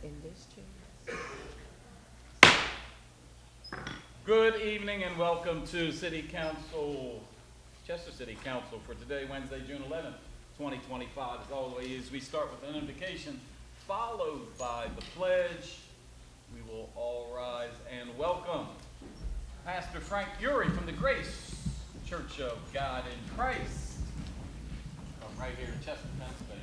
in this chair. Good evening and welcome to City Council, Chester City Council for today, Wednesday, June 11th, 2025. As always, we start with an invocation followed by the pledge. We will all rise and welcome Pastor Frank Urey from the Grace Church of God in Christ. From right here in Chester, Pennsylvania.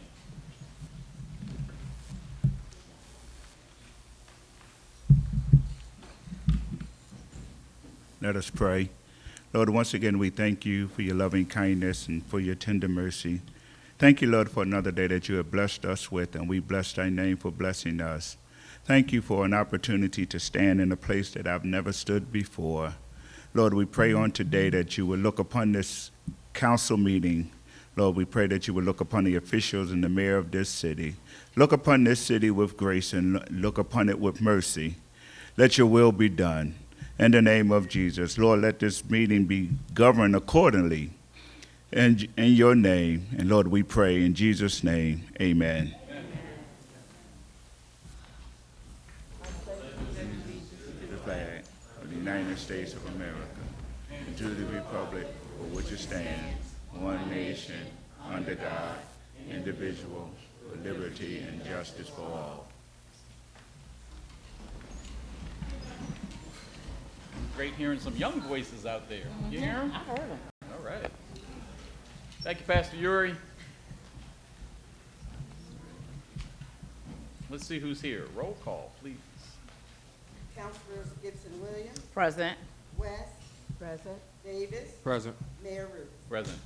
Let us pray. Lord, once again, we thank you for your loving kindness and for your tender mercy. Thank you, Lord, for another day that you have blessed us with, and we bless thy name for blessing us. Thank you for an opportunity to stand in a place that I've never stood before. Lord, we pray on today that you will look upon this council meeting. Lord, we pray that you will look upon the officials and the mayor of this city. Look upon this city with grace and look upon it with mercy. Let your will be done. In the name of Jesus, Lord, let this meeting be governed accordingly. In your name, and Lord, we pray in Jesus' name, amen. To the flag of the United States of America, and to the republic for which it stands, one nation, under God, indivisible, with liberty and justice for all. Great hearing some young voices out there. You hear them? I heard them. All right. Thank you, Pastor Urey. Let's see who's here. Roll call, please. Councilors Gibson Williams, Present. West, Present. Davis, Present. Mayor Ruth. Present.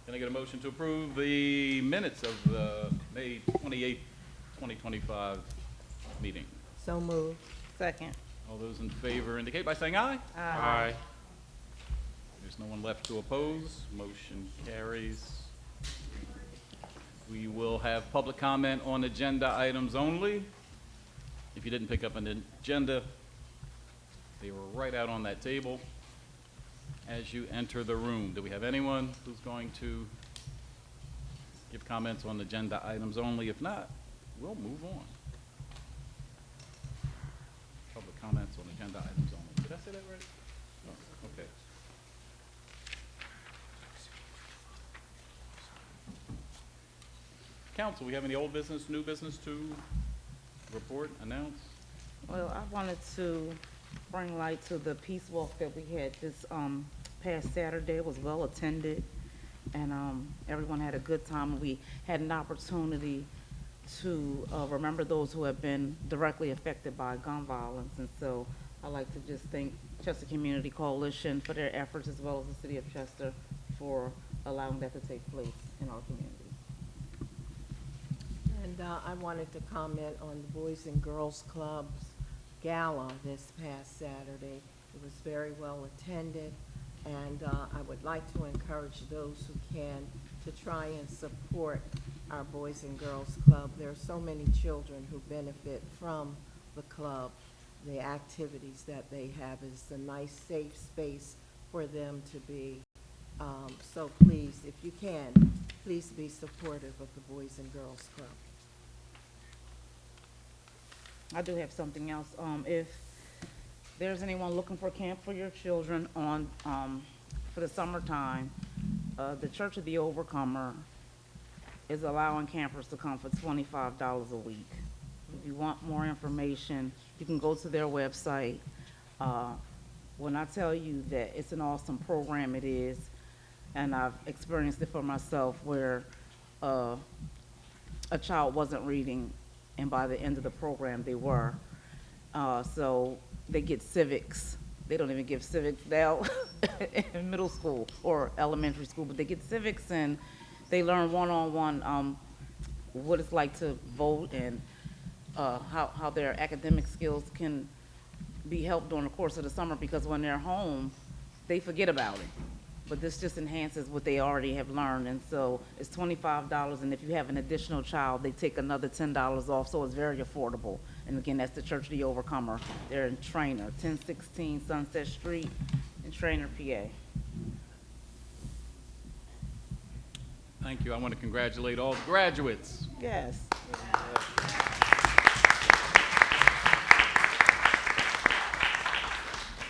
Can I get a motion to approve the minutes of the May 28th, 2025 meeting? So moved. Second. All those in favor indicate by saying aye. Aye. There's no one left to oppose. Motion carries. We will have public comment on agenda items only. If you didn't pick up an agenda, they were right out on that table as you enter the room. Do we have anyone who's going to give comments on agenda items only? If not, we'll move on. Public comments on agenda items only. Did I say that right? Oh, okay. Council, we have any old business, new business to report, announce? Well, I wanted to bring light to the peace walk that we had this past Saturday. It was well attended, and everyone had a good time. We had an opportunity to remember those who have been directly affected by gun violence, and so I'd like to just thank Chester Community Coalition for their efforts, as well as the City of Chester for allowing that to take place in our community. And I wanted to comment on the Boys and Girls Club's gala this past Saturday. It was very well attended, and I would like to encourage those who can to try and support our Boys and Girls Club. There are so many children who benefit from the club. The activities that they have is a nice, safe space for them to be. So please, if you can, please be supportive of the Boys and Girls Club. I do have something else. If there's anyone looking for camp for your children on for the summertime, the Church of the Overcomer is allowing campers to come for $25 a week. If you want more information, you can go to their website. When I tell you that it's an awesome program, it is, and I've experienced it for myself where a child wasn't reading, and by the end of the program, they were. So they get civics. They don't even give civics now in middle school or elementary school, but they get civics, and they learn one-on-one what it's like to vote, and how their academic skills can be helped during the course of the summer, because when they're home, they forget about it. But this just enhances what they already have learned, and so it's $25, and if you have an additional child, they take another $10 off, so it's very affordable. And again, that's the Church of the Overcomer. They're in Trainer, 1016 Sunset Street in Trainer, PA. Thank you. I want to congratulate all the graduates. Yes.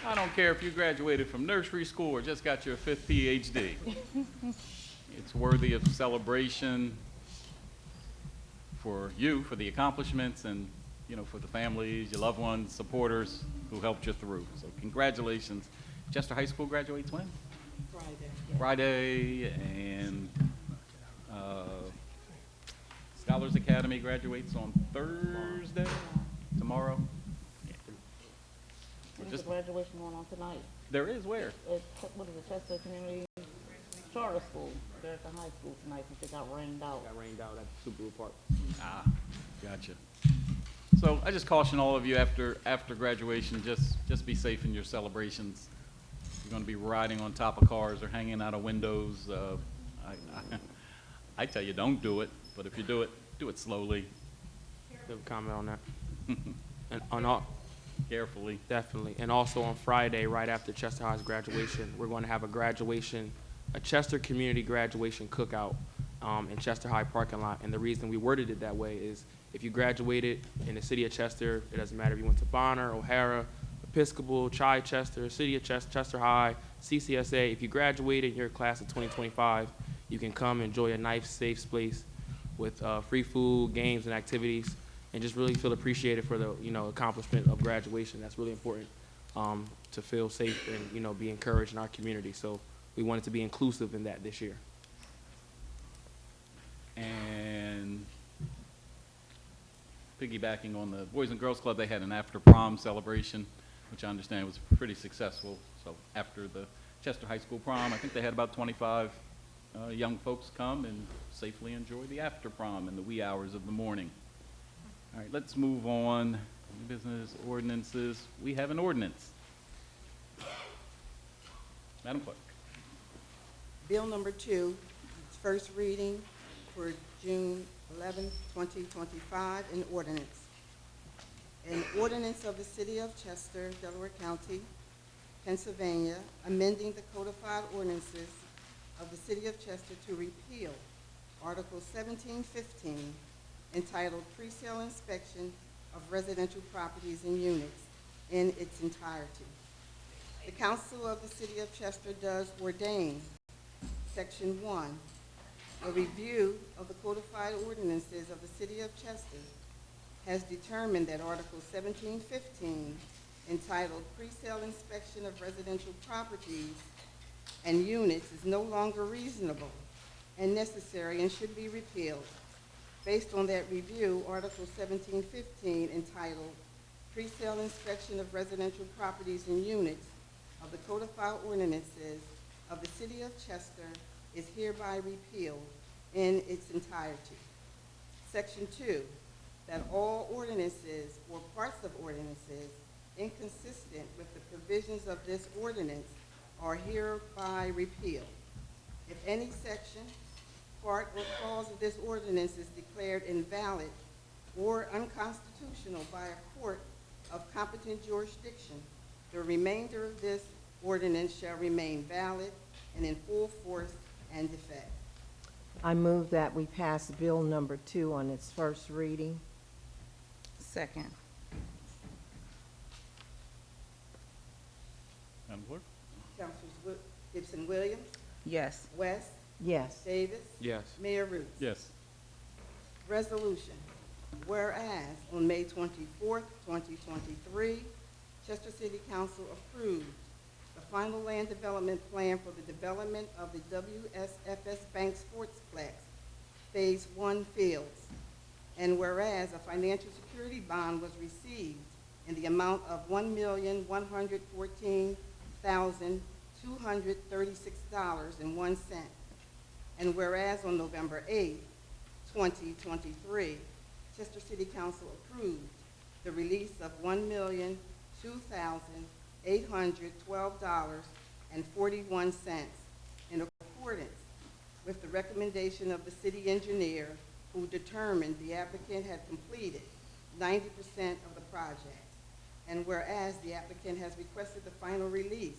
I don't care if you graduated from nursery school or just got your 5th PhD. It's worthy of celebration for you, for the accomplishments, and, you know, for the families, your loved ones, supporters who helped you through. So congratulations. Chester High School graduates when? Friday. Friday, and Scholars Academy graduates on Thursday, tomorrow. There's Just- a graduation going on tonight. There is where? What is it, Chester Community Charter School? They're at the high school tonight since it got rained out. Got rained out at Subaru Park. Ah, gotcha. So I just caution all of you after graduation, just be safe in your celebrations. You're going to be riding on top of cars or hanging out of windows. I tell you, don't do it. But if you do it slowly, Give a comment on that. And on all, carefully. definitely. And also on Friday, right after Chester High's graduation, we're going to have a Chester Community Graduation Cookout in Chester High parking lot. And the reason we worded it that way is if you graduated in the city of Chester, it doesn't matter if you went to Bonner, O'Hara, Episcopal, Chi-Chester, City of Chester, Chester High, CCSA. If you graduated in your class of 2025, you can come enjoy a nice, safe space with free food, games, and activities, and just really feel appreciated for the accomplishment of graduation. That's really important to feel safe and be encouraged in our community. So we wanted to be inclusive in that this year. And piggybacking on the Boys and Girls Club, they had an after prom celebration, which I understand was pretty successful. So after the Chester High School prom, I think they had about 25 young folks come and safely enjoy the after prom in the wee hours of the morning. All right, let's move on. New business ordinances. We have an ordinance. Madam Clerk. Bill number 2, its first reading for June 11, 2025, an ordinance. An ordinance of the City of Chester, Delaware County, Pennsylvania, amending the codified ordinances of the City of Chester to repeal Article 1715, entitled Presale Inspection of Residential Properties and Units, in its entirety. The Council of the City of Chester does ordain, Section 1, a review of the codified ordinances of the City of Chester has determined that Article 1715, entitled Presale Inspection of Residential Properties and Units, is no longer reasonable and necessary and should be repealed. Based on that review, Article 1715, entitled Presale Inspection of Residential Properties and Units of the codified ordinances of the City of Chester is hereby repealed in its entirety. Section 2, that all ordinances or parts of ordinances inconsistent with the provisions of this ordinance are hereby repealed. If any section, part, or clause of this ordinance is declared invalid or unconstitutional by a court of competent jurisdiction, the remainder of this ordinance shall remain valid and in full force and effect. I move that we pass Bill number 2 on its first reading. Second. Madam Clerk. Councilors Gibson Williams, Yes. West, Yes. Davis, Yes. Mayor Roots. Yes. Resolution, whereas on May 24th, 2023, Chester City Council approved the final land development plan for the development of the WSFS Bank Sportsplex Phase 1 fields. And whereas a financial security bond was received in the amount of $1,114,236.01. And whereas on November 8th, 2023, Chester City Council approved the release of $1,002,812.41 in accordance with the recommendation of the city engineer, who determined the applicant had completed 90% of the project. And whereas the applicant has requested the final release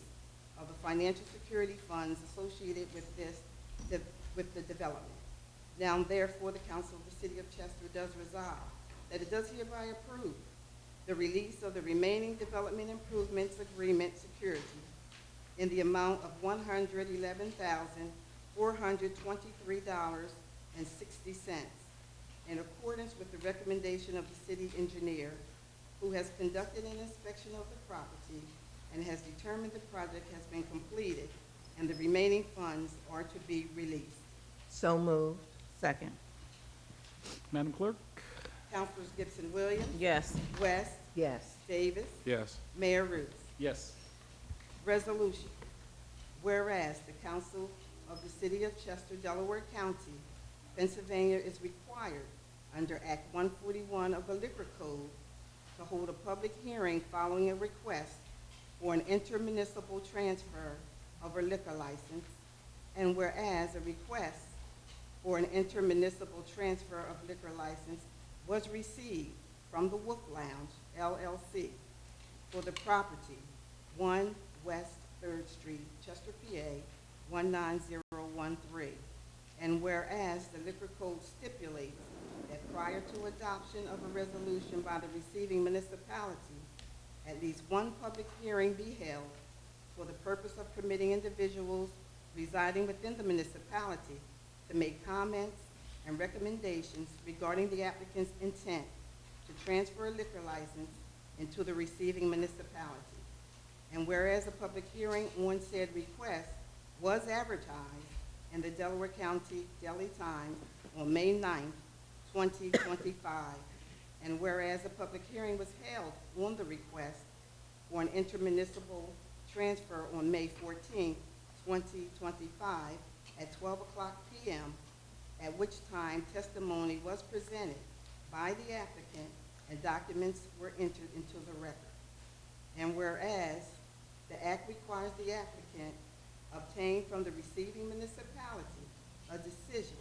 of the financial security funds associated with the development. Now therefore, the Council of the City of Chester does resolve that it does hereby approve the release of the remaining development improvements agreement security in the amount of $111,423.60 in accordance with the recommendation of the city engineer, who has conducted an inspection of the property and has determined the project has been completed and the remaining funds are to be released. So moved. Second. Madam Clerk? Councilors Gibson Williams, Yes. West, Yes. Davis, Yes. Mayor Roots. Yes. Resolution. Whereas the Council of the City of Chester, Delaware County, Pennsylvania is required under Act 141 of the Liquor Code to hold a public hearing following a request for an intermunicipal transfer of a liquor license, and whereas a request for an intermunicipal transfer of liquor license was received from the Wolf Lounge, LLC, for the property 1 West 3rd Street, Chester, PA, 19013. And whereas the Liquor Code stipulates that prior to adoption of a resolution by the receiving municipality, at least one public hearing be held for the purpose of permitting individuals residing within the municipality to make comments and recommendations regarding the applicant's intent to transfer a liquor license into the receiving municipality. And whereas a public hearing on said request was advertised in the Delaware County Daily Times on May 9th, 2025, and whereas a public hearing was held on the request for an intermunicipal transfer on May 14th, 2025, at 12:00 p.m., at which time testimony was presented by the applicant and documents were entered into the record. And whereas the act requires the applicant obtain from the receiving municipality a decision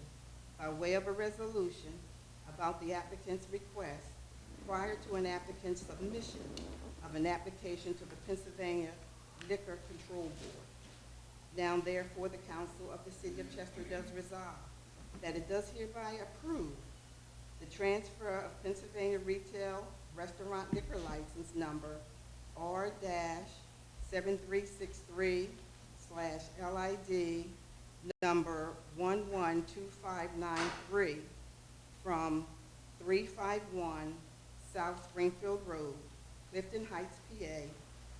by way of a resolution about the applicant's request prior to an applicant's submission of an application to the Pennsylvania Liquor Control Board. Now therefore the Council of the City of Chester does resolve that it does hereby approve the transfer of Pennsylvania Retail Restaurant Liquor License Number R-7363/LID number 112593 from 351 South Springfield Road, Clifton Heights, PA,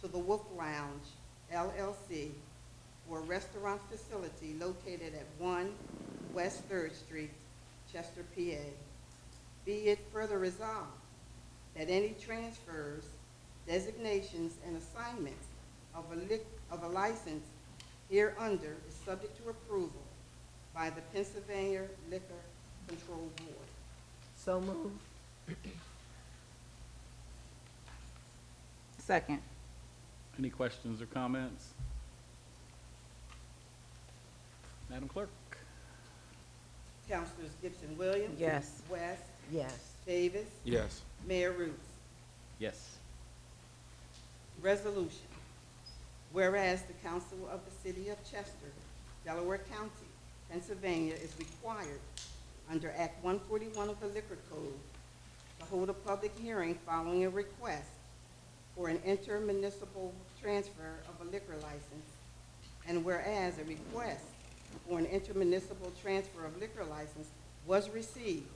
to the Wolf Lounge, LLC, for a restaurant facility located at 1 West 3rd Street, Chester, PA. Be it further resolved that any transfers, designations, and assignments of a license hereunder is subject to approval by the Pennsylvania Liquor Control Board. So moved. Second. Any questions or comments? Madam Clerk? Councilors Gibson Williams. Yes. West, Yes. Davis, Yes. Mayor Roots. Yes. Resolution. Whereas the Council of the City of Chester, Delaware County, Pennsylvania is required under Act 141 of the Liquor Code to hold a public hearing following a request for an intermunicipal transfer of a liquor license, and whereas a request for an intermunicipal transfer of liquor license was received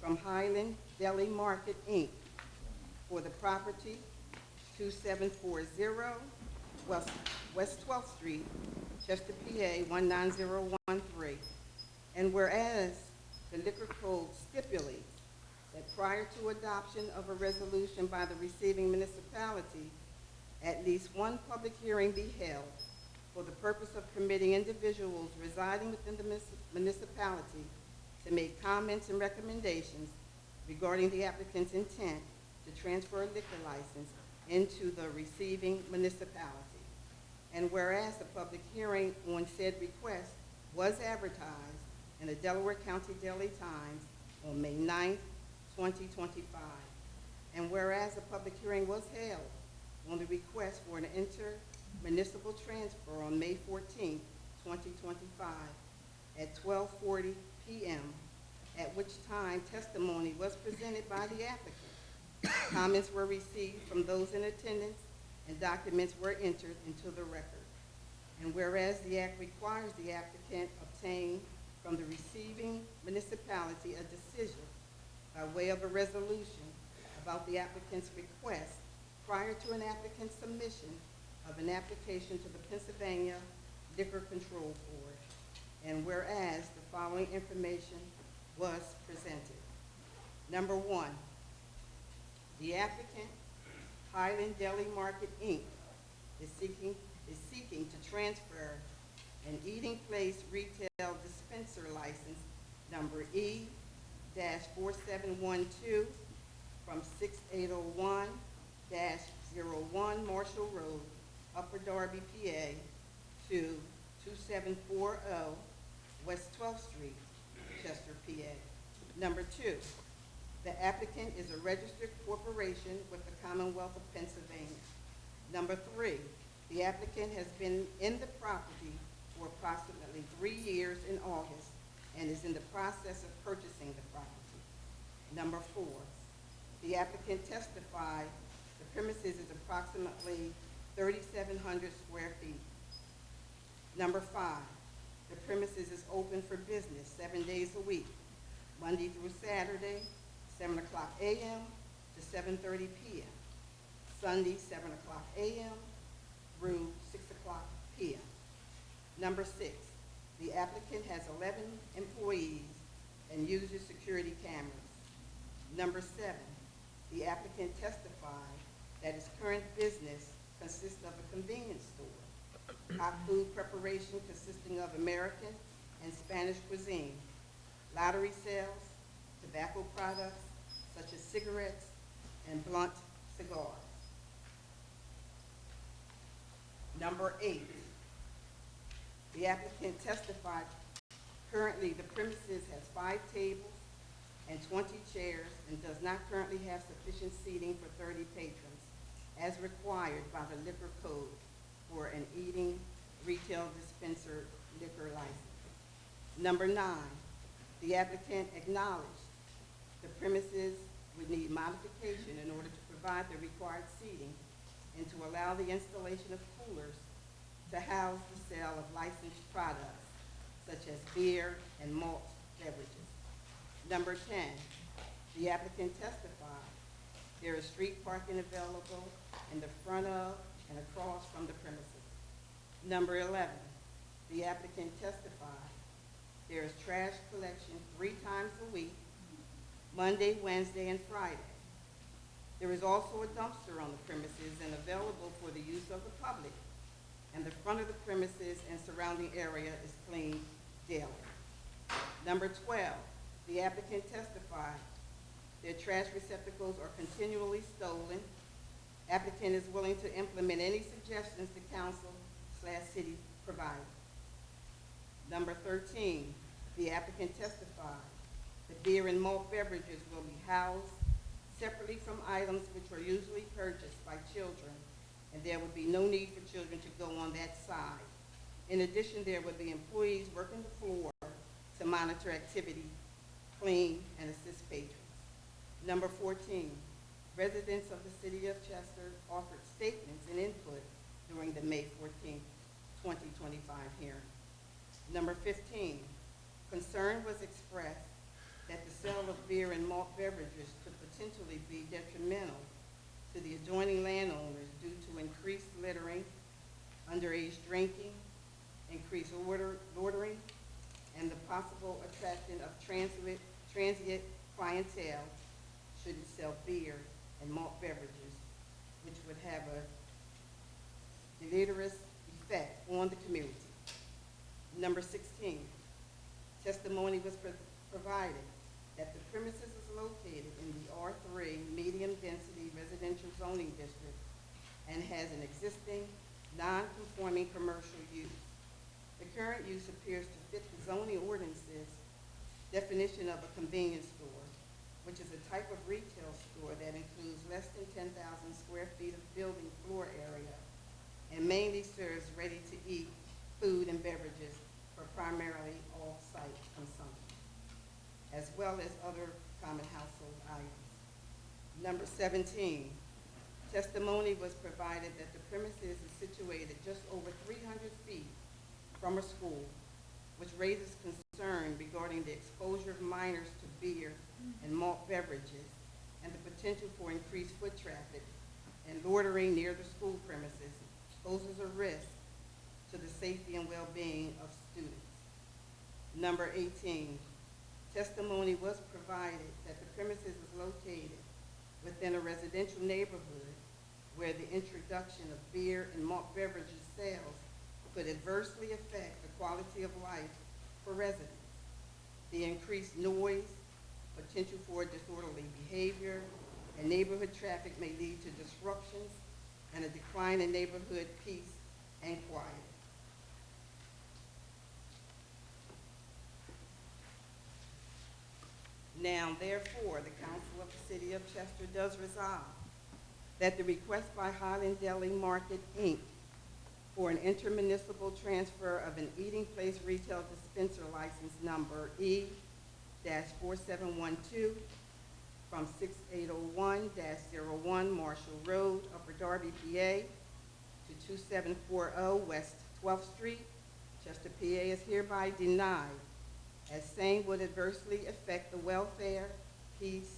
from Highland Deli Market, Inc. for the property 2740 West 12th Street, Chester, PA 19013. And whereas the Liquor Code stipulates that prior to adoption of a resolution by the receiving municipality, at least one public hearing be held for the purpose of permitting individuals residing within the municipality to make comments and recommendations regarding the applicant's intent to transfer a liquor license into the receiving municipality. And whereas the public hearing on said request was advertised in the Delaware County Daily Times on May 9th, 2025. And whereas a public hearing was held on the request for an intermunicipal transfer on May 14th, 2025 at 12:40 p.m., at which time testimony was presented by the applicant Comments were received from those in attendance, and documents were entered into the record. And whereas the act requires the applicant obtain from the receiving municipality a decision by way of a resolution about the applicant's request prior to an applicant's submission of an application to the Pennsylvania Liquor Control Board. And whereas the following information was presented. Number one, the applicant, Highland Deli Market, Inc., is seeking to transfer an eating place retail dispenser license number E-4712 from 6801-01 Marshall Road, Upper Darby, PA, to 2740 West 12th Street, Chester, PA. Number two, the applicant is a registered corporation with the Commonwealth of Pennsylvania. Number three, the applicant has been in the property for approximately 3 years in August and is in the process of purchasing the property. Number four, the applicant testified the premises is approximately 3,700 square feet. Number five, the premises is open for business 7 days a week, Monday through Saturday, 7 o'clock a.m. to 7:30 p.m. Sunday, 7 o'clock a.m. through 6 o'clock p.m. Number six, the applicant has 11 employees and uses security cameras. Number seven, the applicant testified that his current business consists of a convenience store, hot food preparation consisting of American and Spanish cuisine, lottery sales, tobacco products such as cigarettes and blunt cigars. Number eight, the applicant testified currently the premises has 5 tables and 20 chairs and does not currently have sufficient seating for 30 patrons as required by the liquor code for an eating retail dispenser liquor license. Number 9, the applicant acknowledged the premises would need modification in order to provide the required seating and to allow the installation of coolers to house the sale of licensed products such as beer and malt beverages. Number 10, the applicant testified there is street parking available in the front of and across from the premises. Number 11, the applicant testified there is trash collection 3 times a week, Monday, Wednesday, and Friday. There is also a dumpster on the premises and available for the use of the public, and the front of the premises and surrounding area is cleaned daily. Number 12, the applicant testified their trash receptacles are continually stolen. Applicant is willing to implement any suggestions the council/city provided. Number 13, the applicant testified the beer and malt beverages will be housed separately from items which are usually purchased by children, and there would be no need for children to go on that side. In addition, there would be employees working the floor to monitor activity, clean, and assist patrons. Number 14, residents of the city of Chester offered statements and input during the May 14, 2025 hearing. Number 15, concern was expressed that the sale of beer and malt beverages could potentially be detrimental to the adjoining landowners due to increased littering, underage drinking, increased loitering, and the possible attraction of transient clientele should it sell beer and malt beverages, which would have a deleterious effect on the community. Number 16, testimony was provided that the premises is located in the R3 medium-density residential zoning district and has an existing non-conforming commercial use. The current use appears to fit the zoning ordinance's definition of a convenience store, which is a type of retail store that includes less than 10,000 square feet of building floor area and mainly serves ready-to-eat food and beverages for primarily off-site consumption, as well as other common household items. Number 17, testimony was provided that the premises is situated just over 300 feet from a school, which raises concern regarding the exposure of minors to beer and malt beverages and the potential for increased foot traffic and loitering near the school premises poses a risk to the safety and well-being of students. Number 18, testimony was provided that the premises is located within a residential neighborhood where the introduction of beer and malt beverages sales could adversely affect the quality of life for residents. The increased noise, potential for disorderly behavior, and neighborhood traffic may lead to disruptions and a decline in neighborhood peace and quiet. Now, therefore, the Council of the City of Chester does resolve that the request by Highland Deli Market, Inc. for an intermunicipal transfer of an eating place retail dispenser license number E-4712 from 6801-01 Marshall Road, Upper Darby, PA, to 2740 West 12th Street, Chester, PA, is hereby denied, as same would adversely affect the welfare, peace,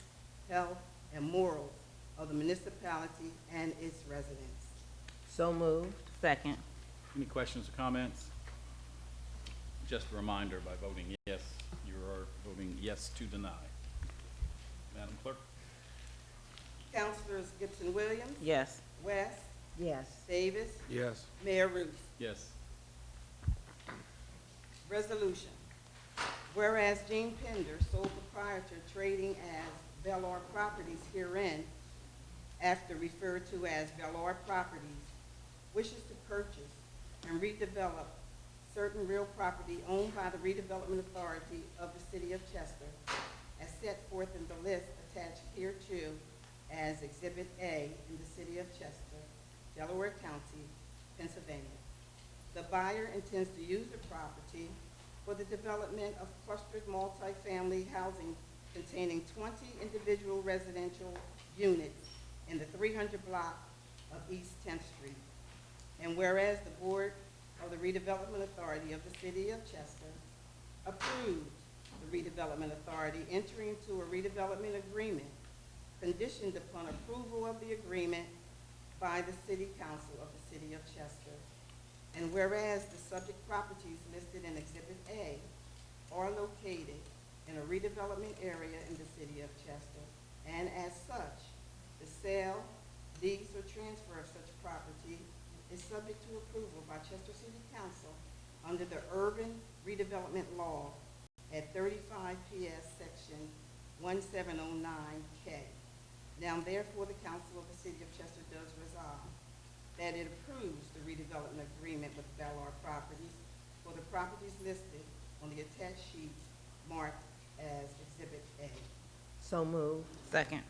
health, and morals of the municipality and its residents. So moved. Second. Any questions or comments? Just a reminder, by voting yes, you are voting yes to deny. Madam Clerk? Councilors Gibson Williams, Yes. West, Yes. Davis, Yes. Mayor Ruth. Yes. Resolution. Whereas Gene Pender, sole proprietor trading as Velar Properties herein, after referred to as Velar Properties, wishes to purchase and redevelop certain real property owned by the Redevelopment Authority of the City of Chester, as set forth in the list attached hereto as Exhibit A in the City of Chester, Delaware County, Pennsylvania. The buyer intends to use the property for the development of clustered multifamily housing containing 20 individual residential units in the 300 block of East 10th Street. And whereas the Board of the Redevelopment Authority of the City of Chester approved the Redevelopment Authority entering into a redevelopment agreement conditioned upon approval of the agreement by the City Council of the City of Chester. And whereas the subject properties listed in Exhibit A are located in a redevelopment area in the City of Chester, and as such, the sale, lease, or transfer of such property is subject to approval by Chester City Council under the Urban Redevelopment Law at 35 PS Section 1709K. Now therefore, the Council of the City of Chester does resolve that it approves the redevelopment agreement with Velar Properties for the properties listed on the attached sheets marked as Exhibit A. So moved. Second.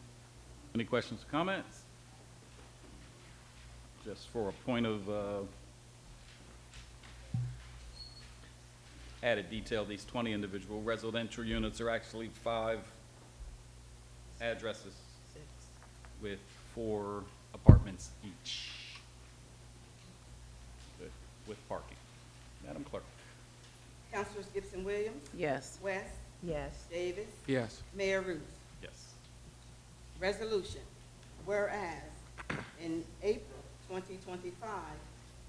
Any questions or comments? Just for a point of added detail, these 20 individual residential units are actually 5 addresses with 4 apartments each with parking. Madam Clerk? Councilors Gibson Williams, Yes. West, Yes. Davis, Yes. Mayor Ruth. Yes. Resolution. Whereas in April 2025,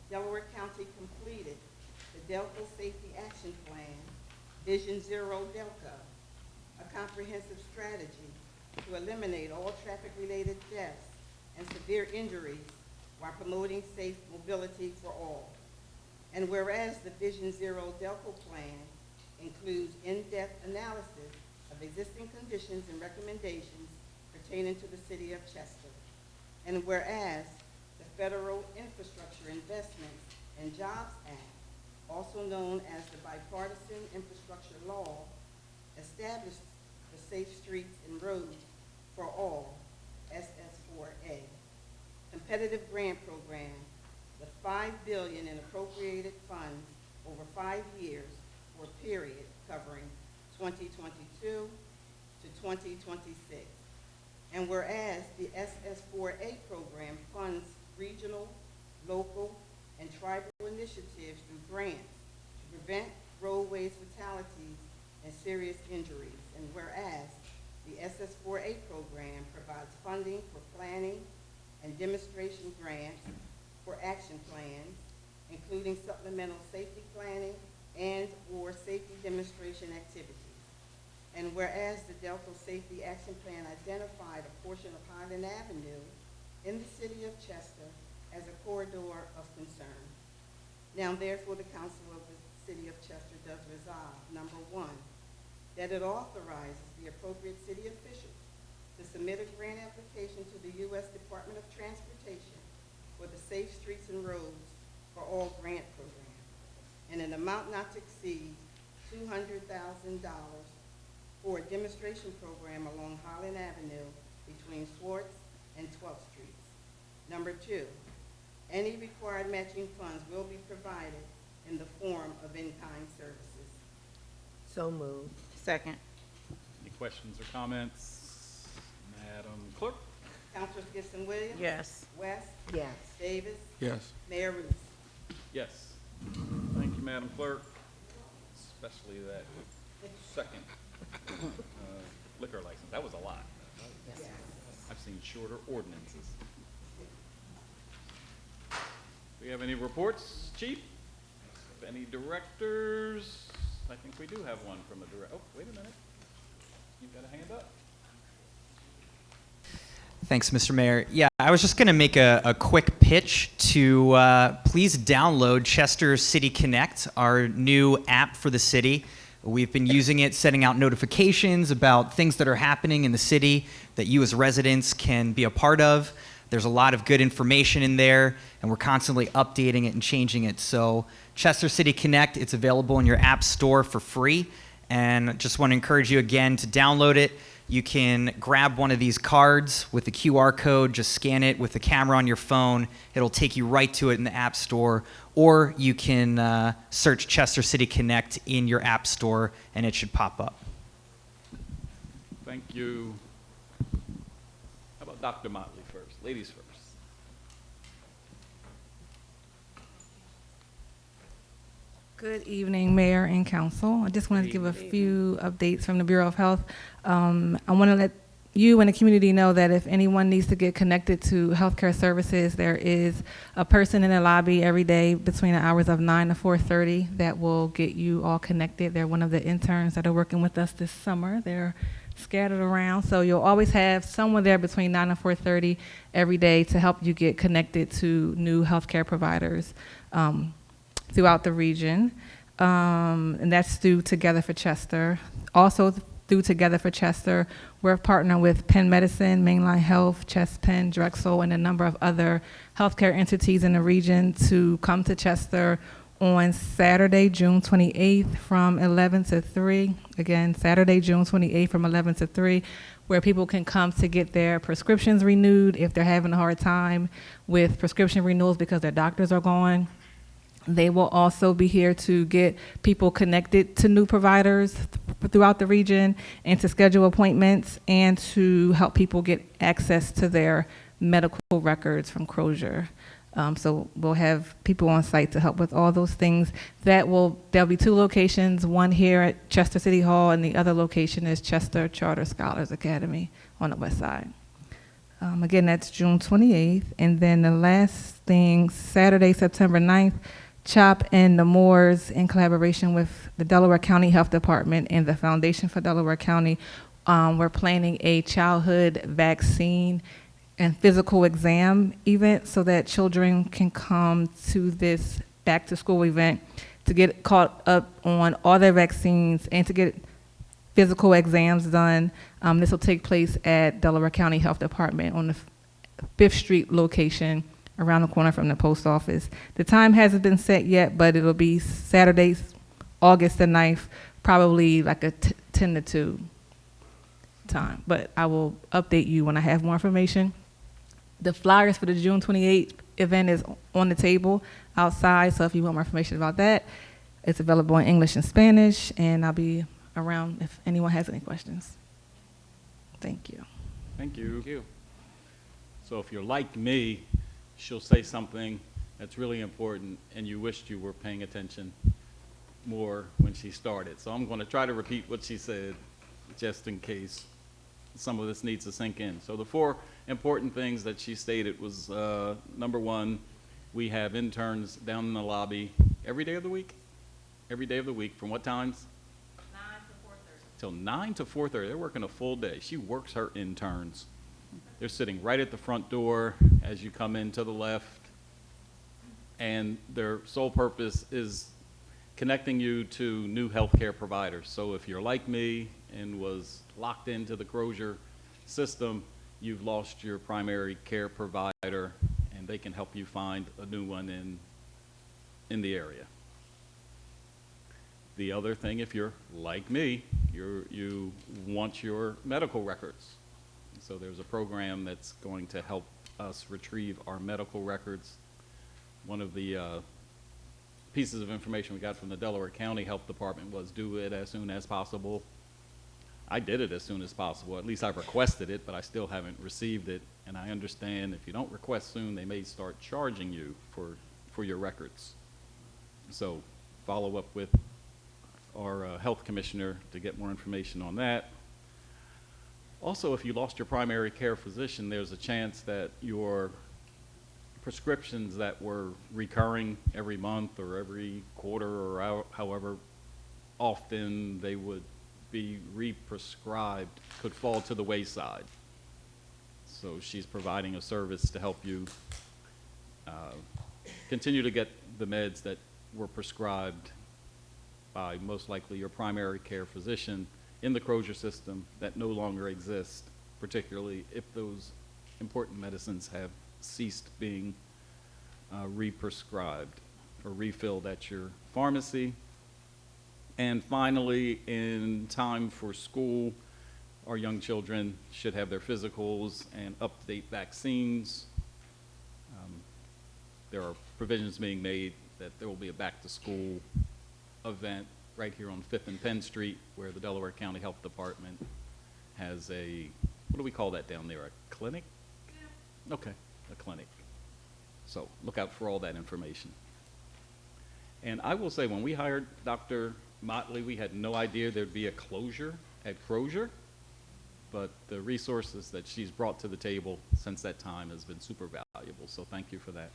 Delaware County completed the Delco Safety Action Plan, Vision Zero Delco, a comprehensive strategy to eliminate all traffic-related deaths and severe injuries while promoting safe mobility for all. And whereas the Vision Zero Delco Plan includes in-depth analysis of existing conditions and recommendations pertaining to the City of Chester. And whereas the Federal Infrastructure Investments and Jobs Act, also known as the Bipartisan Infrastructure Law, established the Safe Streets and Roads for All, SS4A, competitive grant program with $5 billion in appropriated funds over 5 years for a period covering 2022 to 2026. And whereas the SS4A program funds regional, local, and tribal initiatives through grants to prevent roadways fatalities and serious injuries. And whereas the SS4A program provides funding for planning and demonstration grants for action plans, including supplemental safety planning and/or safety demonstration activities. And whereas the Delco Safety Action Plan identified a portion of Highland Avenue in the city of Chester as a corridor of concern. Now therefore the Council of the City of Chester does resolve, number one, that it authorizes the appropriate city officials to submit a grant application to the U.S. Department of Transportation for the Safe Streets and Roads for All grant program, in an amount not to exceed $200,000 for a demonstration program along Highland Avenue between Swartz and 12th Streets. Number two, any required matching funds will be provided in the form of in-kind services. So moved. Second. Any questions or comments? Madam Clerk? Councilors Gibson Williams? Yes. West? Yes. Davis? Yes. Mayor Ruth? Yes. Thank you, Madam Clerk, especially that second liquor license. That was a lot. I've seen shorter ordinances. Do we have any reports, Chief? Any directors? I think we do have one from a director. Oh, wait a minute. You've got a hand up. Thanks, Mr. Mayor. Yeah, I was just going to make a quick pitch to please download Chester City Connect, our new app for the city. We've been using it, sending out notifications about things that are happening in the city that you as residents can be a part of. There's a lot of good information in there, and we're constantly updating it and changing it. So Chester City Connect, it's available in your app store for free. And just want to encourage you again to download it. You can grab one of these cards with the QR code, just scan it with the camera on your phone. It'll take you right to it in the App Store. Or you can search Chester City Connect in your App Store, and it should pop up. Thank you. How about Dr. Motley first? Ladies first. Good evening, Mayor and Council. I just wanted to give a few updates from the Bureau of Health. I want to let you and the community know that if anyone needs to get connected to healthcare services, there is a person in the lobby every day between the hours of 9 to 4:30 that will get you all connected. They're one of the interns that are working with us this summer. They're scattered around, so you'll always have someone there between 9 and 4:30 every day to help you get connected to new healthcare providers throughout the region, and that's through Together for Chester. Also through Together for Chester, we're partnering with Penn Medicine, Mainline Health, Chest Penn, Drexel, and a number of other healthcare entities in the region to come to Chester on Saturday, June 28th from 11 to 3. Again, Saturday, June 28th from 11 to 3, where people can come to get their prescriptions renewed if they're having a hard time with prescription renewals because their doctors are gone. They will also be here to get people connected to new providers throughout the region and to schedule appointments and to help people get access to their medical records from Crozier. So we'll have people on site to help with all those things. There'll be 2 locations, one here at Chester City Hall and the other location is Chester Charter Scholars Academy on the west side. Again, that's June 28th. And then the last thing, Saturday, September 9th, CHOP and the Moores, in collaboration with the Delaware County Health Department and the Foundation for Delaware County, we're planning a childhood vaccine and physical exam event so that children can come to this back to school event to get caught up on all their vaccines and to get physical exams done. This will take place at Delaware County Health Department on the 5th Street location, around the corner from the post office. The time hasn't been set yet, but it'll be Saturday, August the 9th, probably like a 10 to 2 time. But I will update you when I have more information. The flyers for the June 28th event is on the table outside, so if you want more information about that, it's available in English and Spanish, and I'll be around if anyone has any questions. Thank you. Thank you. Thank you. So if you're like me, she'll say something that's really important and you wished you were paying attention more when she started. So I'm going to try to repeat what she said just in case some of this needs to sink in. So the 4 important things that she stated was, number 1, we have interns down in the lobby every day of the week? Every day of the week. From what times? 9 to 4:30. Till 9 to 4:30. They're working a full day. She works her interns. They're sitting right at the front door as you come in to the left. And their sole purpose is connecting you to new healthcare providers. So if you're like me and was locked into the Crozier system, you've lost your primary care provider, and they can help you find a new one in the area. The other thing, if you're like me, you want your medical records. So there's a program that's going to help us retrieve our medical records. One of the pieces of information we got from the Delaware County Health Department was do it as soon as possible. I did it as soon as possible. At least I've requested it, but I still haven't received it. And I understand if you don't request soon, they may start charging you for your records. So follow up with our health commissioner to get more information on that. Also, if you lost your primary care physician, there's a chance that your prescriptions that were recurring every month or every quarter or however often they would be re-prescribed could fall to the wayside. So she's providing a service to help you continue to get the meds that were prescribed by most likely your primary care physician in the Crozier system that no longer exist, particularly if those important medicines have ceased being re-prescribed or refilled at your pharmacy. And finally, in time for school, our young children should have their physicals and up-to-date vaccines. There are provisions being made that there will be a back-to-school event right here on 5th and Penn Street where the Delaware County Health Department has a, what do we call that down there, a clinic? Yeah. Okay, a clinic. So look out for all that information. And I will say, when we hired Dr. Motley, we had no idea there'd be a closure at Crozier, but the resources that she's brought to the table since that time has been super valuable, so thank you for that.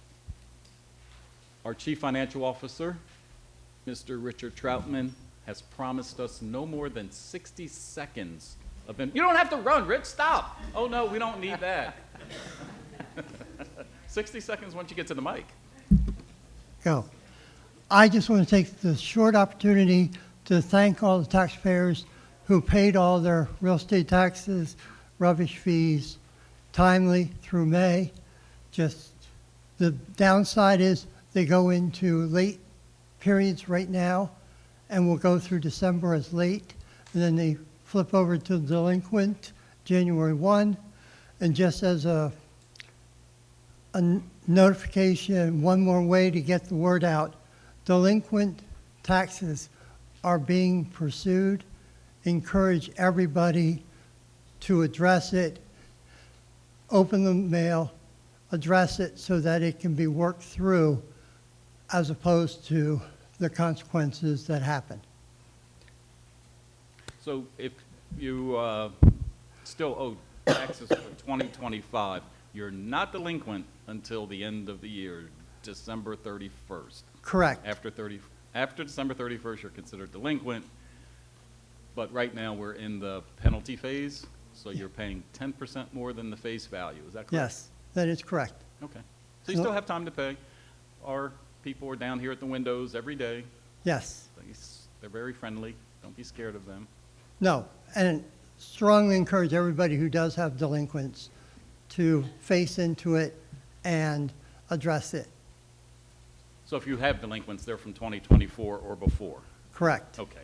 Our Chief Financial Officer, Mr. Richard Troutman, has promised us no more than 60 seconds of you don't have to run, Rich, stop. Oh no, we don't need that. 60 seconds once you get to the mic. Go. I just want to take the short opportunity to thank all the taxpayers who paid all their real estate taxes, rubbish fees, timely through May. Just the downside is they go into late periods right now and will go through December as late, and then they flip over to delinquent January 1. And just as a notification, one more way to get the word out, delinquent taxes are being pursued. Encourage everybody to address it, open the mail, address it so that it can be worked through as opposed to the consequences that happen. So if you still owe taxes for 2025, you're not delinquent until the end of the year, December 31st. Correct. After December 31st, you're considered delinquent, but right now we're in the penalty phase, so you're paying 10% more than the face value. Is that correct? Yes, that is correct. Okay. So you still have time to pay. Our people are down here at the windows every day. Yes. They're very friendly. Don't be scared of them. No, and strongly encourage everybody who does have delinquents to face into it and address it. So if you have delinquents, they're from 2024 or before? Correct. Okay.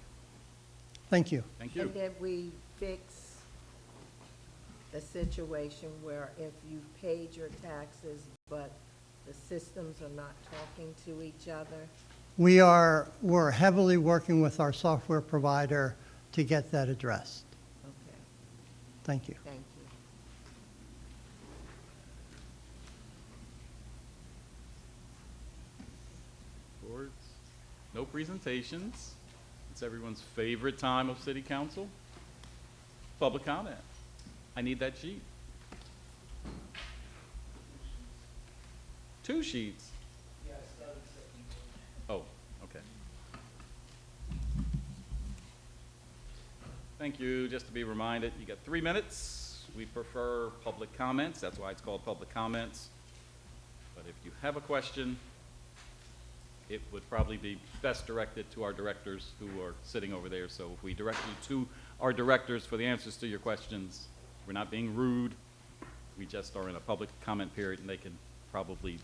Thank you. Thank you. And did we fix the situation where if you've paid your taxes, but the systems are not talking to each other? We're heavily working with our software provider to get that addressed. Okay, Thank you. thank you. No presentations. It's everyone's favorite time of city council. Public comment. I need that sheet. 2 sheets. Oh, okay. Thank you. Just to be reminded, you got 3 minutes. We prefer public comments. That's why it's called public comments. But if you have a question, it would probably be best directed to our directors who are sitting over there. So if we direct you to our directors for the answers to your questions, we're not being rude. We just are in a public comment period, and they can probably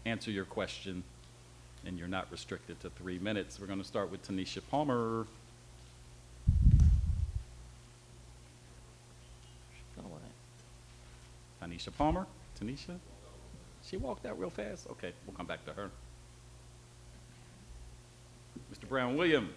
answer your question, and you're not restricted to 3 minutes. We're going to start with Tanisha Palmer. Tanisha Palmer? Tanisha? She walked out real fast? Okay, we'll come back to her. Mr. Brown William.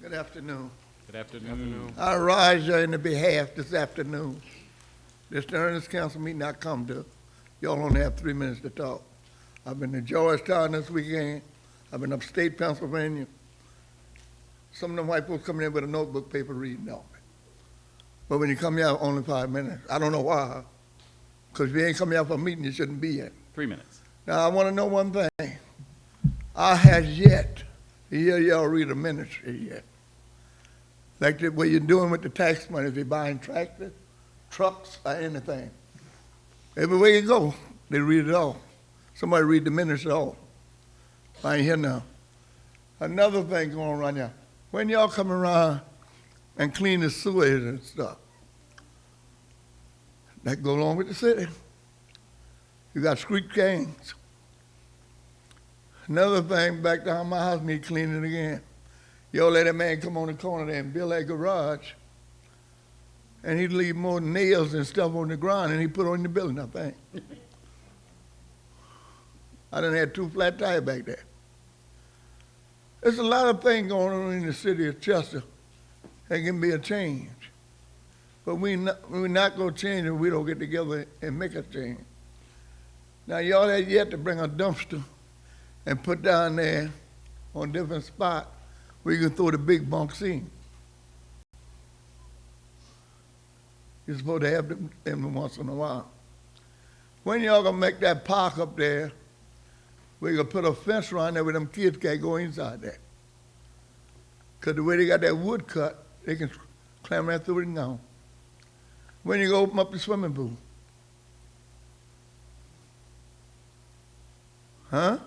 Good afternoon. Good afternoon. I rise in the behalf this afternoon. This earnest council meeting I come to, y'all only have 3 minutes to talk. I've been to Georgetown this weekend. I've been upstate Pennsylvania. Some of them white folks coming in with a notebook paper reading off it. But when you come here, only 5 minutes. I don't know why. Because if you ain't coming out for a meeting, you shouldn't be here. 3 minutes. Now, I want to know one thing. I have yet to hear y'all read a ministry yet. Like what you're doing with the tax money, if you're buying tractors, trucks, or anything. Everywhere you go, they read it all. Somebody read the ministry all. I ain't here now. Another thing going on right now. When y'all come around and clean the sewage and stuff, that go along with the city. You got street gangs. Another thing, back down my house need cleaning again. Y'all let that man come on the corner there and build that garage, and he'd leave more nails and stuff on the ground and he put on the building, I think. I done had 2 flat tires back there. There's a lot of things going on in the city of Chester that can be a change. But we're not going to change if we don't get together and make a change. Now, y'all had yet to bring a dumpster and put down there on different spots where you can throw the big bunks in. You're supposed to have them once in a while. When y'all gonna make that park up there, we're gonna put a fence around there where them kids can't go inside there. Because the way they got that wood cut, they can climb right through it and go. When you go open up the swimming pool? Huh?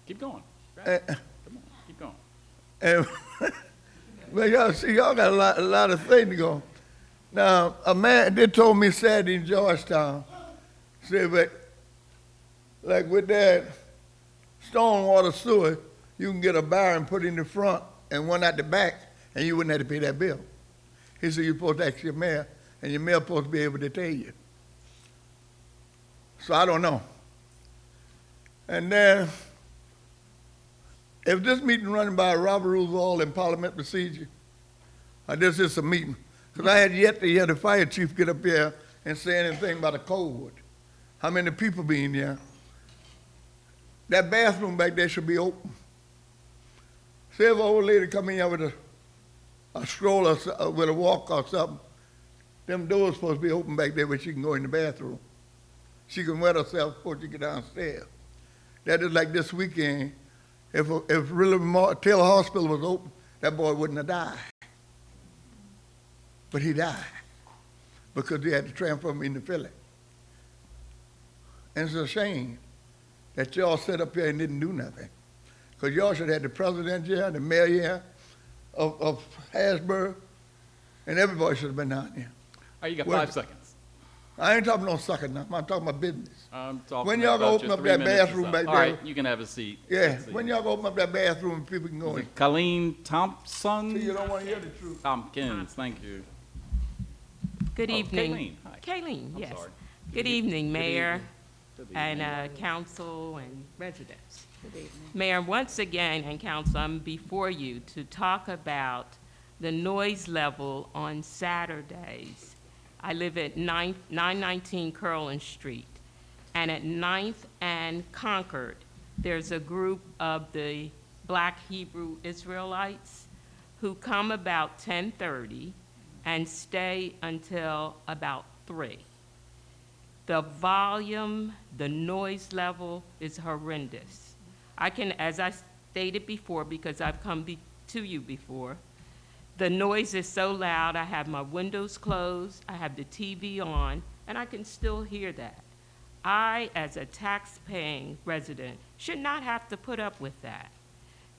Keep going. Eh, Come on, keep going. And well, y'all see, y'all got a lot of things to go. Now, a man did told me Saturday in Georgetown, said, but like with that stormwater sewer, you can get a barrel and put it in the front and one at the back, and you wouldn't have to pay that bill. He said, you're supposed to ask your mayor, and your mayor supposed to be able to tell you. So I don't know. And then, if this meeting running by Robert Rules of Order and Parliament procedure, or this is a meeting, because I had yet to hear the fire chief get up here and say anything about a code. How many people be in there? That bathroom back there should be open. Say if an old lady come in here with a stroller, with a walker or something, them doors supposed to be open back there where she can go in the bathroom. She can wet herself before she get downstairs. That is like this weekend. If really Taylor Hospital was open, that boy wouldn't have died. But he died because they had to transfer him into Philly. And it's a shame that y'all sat up here and didn't do nothing. Because y'all should have had the president here, the mayor here of Harrisburg, and everybody should have been down here. All right, you got Well, 5 seconds. I ain't talking no sucker now. I'm talking about business. I'm talking When y'all gonna about open your up 3 that minutes is bathroom up. back All there? right, you can have a seat. Yeah, Let's see. when y'all gonna open up that bathroom and people can go Is in? it Colleen See, you Thompson? don't want to hear the truth. Tompkins, thank you. Good Oh, evening. Kayleen, hi. Kayleen, I'm yes. sorry. Good evening, Mayor Good evening. and council and residents. Mayor, once again, and council, I'm before you to talk about the noise level on Saturdays. I live at 919 Curlin Street. And at 9th and Concord, there's a group of the Black Hebrew Israelites who come about 10:30 and stay until about 3. The volume, the noise level is horrendous. I can, as I stated before, because I've come to you before, the noise is so loud, I have my windows closed, I have the TV on, and I can still hear that. I, as a tax-paying resident, should not have to put up with that.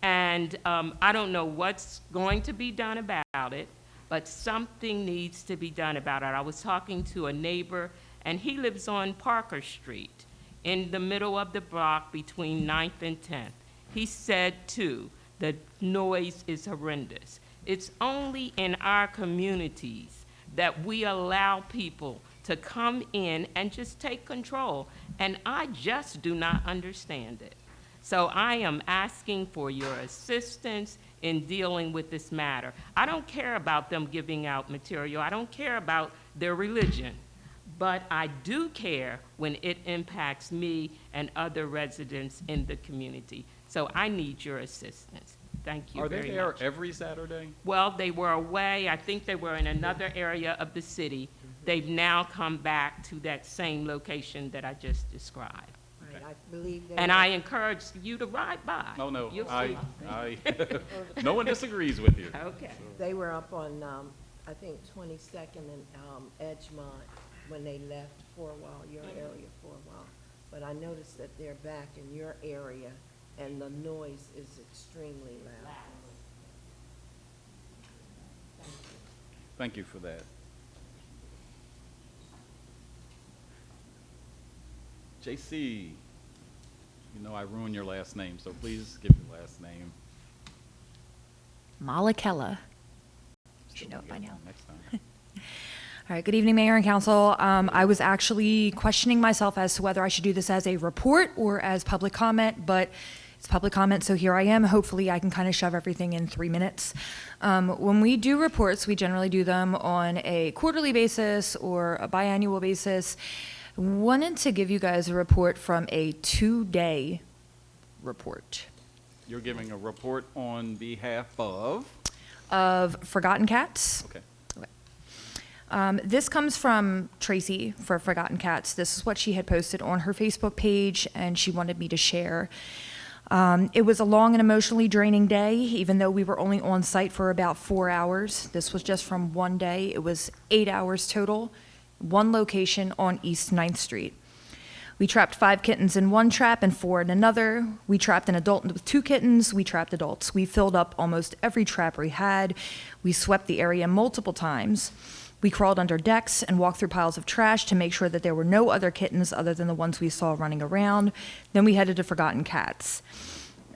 And I don't know what's going to be done about it, but something needs to be done about it. I was talking to a neighbor, and he lives on Parker Street, in the middle of the block between 9th and 10th. He said, too, the noise is horrendous. It's only in our communities that we allow people to come in and just take control, and I just do not understand it. So I am asking for your assistance in dealing with this matter. I don't care about them giving out material. I don't care about their religion. But I do care when it impacts me and other residents in the community. So I need your assistance. Thank you very much. Are they there every Saturday? Well, they were away. I think they were in another area of the city. They've now come back to that same location that I just described. Right, I believe they. And I encourage you to ride by. Oh, no, You'll I, see. no one disagrees with you. Okay. They were up on, I think, 22nd and Edgemont when they left for a while, your area for a while. But I noticed that they're back in your area, and the noise is extremely loud. Thank you for that. JC, you know I ruined your last name, so please give your last name. Malakella. Still Should know it by gonna get now. one next time. All right, good evening, Mayor and Council. I was actually questioning myself as to whether I should do this as a report or as public comment, but it's public comment, so here I am. Hopefully, I can kind of shove everything in 3 minutes. When we do reports, we generally do them on a quarterly basis or a biannual basis. Wanted to give you guys a report from a 2-day report You're giving a report on behalf of? of Forgotten Cats. Okay. This comes from Tracy for Forgotten Cats. This is what she had posted on her Facebook page, and she wanted me to share. It was a long and emotionally draining day, even though we were only on site for about 4 hours. This was just from one day. It was 8 hours total, one location on East 9th Street. We trapped 5 kittens in one trap and 4 in another. We trapped an adult with 2 kittens. We trapped adults. We filled up almost every trap we had. We swept the area multiple times. We crawled under decks and walked through piles of trash to make sure that there were no other kittens other than the ones we saw running around. Then we headed to Forgotten Cats.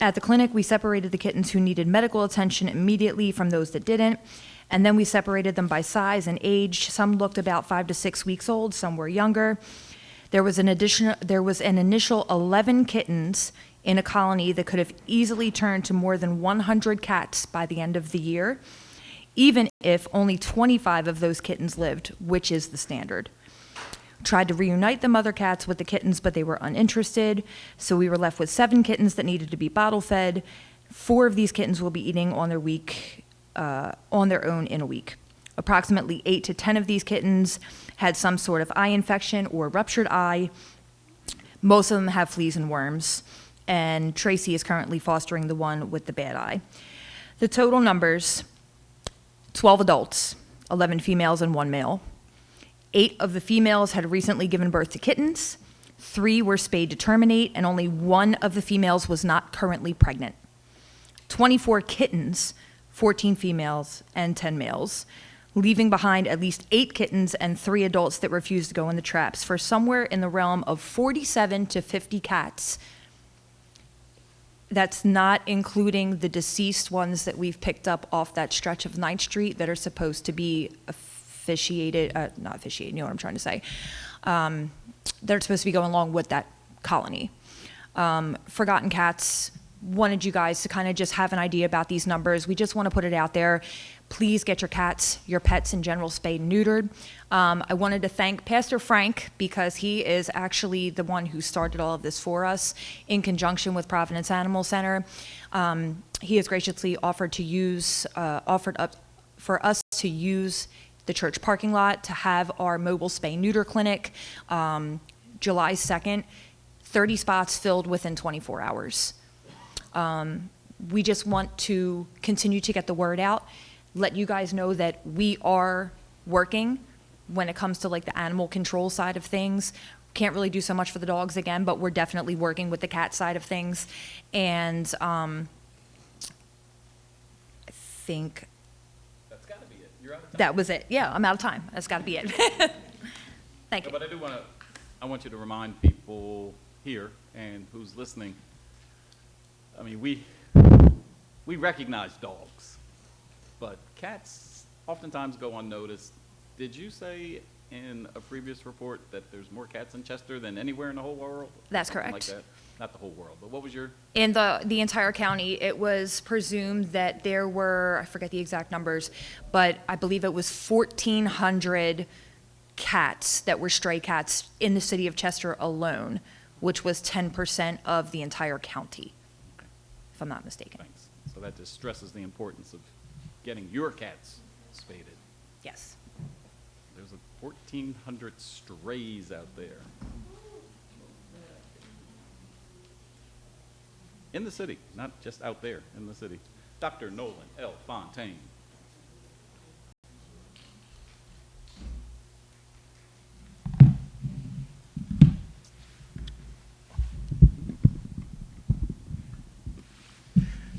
At the clinic, we separated the kittens who needed medical attention immediately from those that didn't. And then we separated them by size and age. Some looked about 5 to 6 weeks old, some were younger. There was an initial 11 kittens in a colony that could have easily turned to more than 100 cats by the end of the year, even if only 25 of those kittens lived, which is the standard. Tried to reunite the mother cats with the kittens, but they were uninterested, so we were left with 7 kittens that needed to be bottle fed. 4 of these kittens will be eating on their own in a week. Approximately 8 to 10 of these kittens had some sort of eye infection or ruptured eye. Most of them have fleas and worms, and Tracy is currently fostering the one with the bad eye. The total numbers: 12 adults, 11 females and 1 male. 8 of the females had recently given birth to kittens. 3 were spayed to terminate, and only 1 of the females was not currently pregnant. 24 kittens, 14 females and 10 males, leaving behind at least 8 kittens and 3 adults that refused to go in the traps, for somewhere in the realm of 47 to 50 cats. That's not including the deceased ones that we've picked up off that stretch of 9th Street that are supposed to be not officiated, you know what I'm trying to say. They're supposed to be going along with that colony. Forgotten Cats wanted you guys to kind of just have an idea about these numbers. We just want to put it out there. please get your cats, your pets in general, spayed and neutered. I wanted to thank Pastor Frank because he is actually the one who started all of this for us in conjunction with Providence Animal Center. He has graciously offered up for us to use the church parking lot to have our mobile spay-neuter clinic July 2nd, 30 spots filled within 24 hours. We just want to continue to get the word out, let you guys know that we are working when it comes to like the animal control side of things. Can't really do so much for the dogs again, but we're definitely working with the cat side of things. And I think That's got to be it. You're out of time. that was it. Yeah, I'm out of time. That's got to be it. Thank you. But I want you to remind people here and who's listening. I mean, we recognize dogs, but cats oftentimes go unnoticed. Did you say in a previous report that there's more cats in Chester than anywhere in the whole world? That's Something correct. Like that? Not the whole world, but what was your? In the entire county, it was presumed that there were, I forget the exact numbers, but I believe it was 1,400 cats that were stray cats in the city of Chester alone, which was 10% of the entire county, if I'm not mistaken. Thanks. So that just stresses the importance of getting your cats spaded. Yes. There's 1,400 strays out there. In the city, not just out there, in the city. Dr. Nolan L. Fontaine.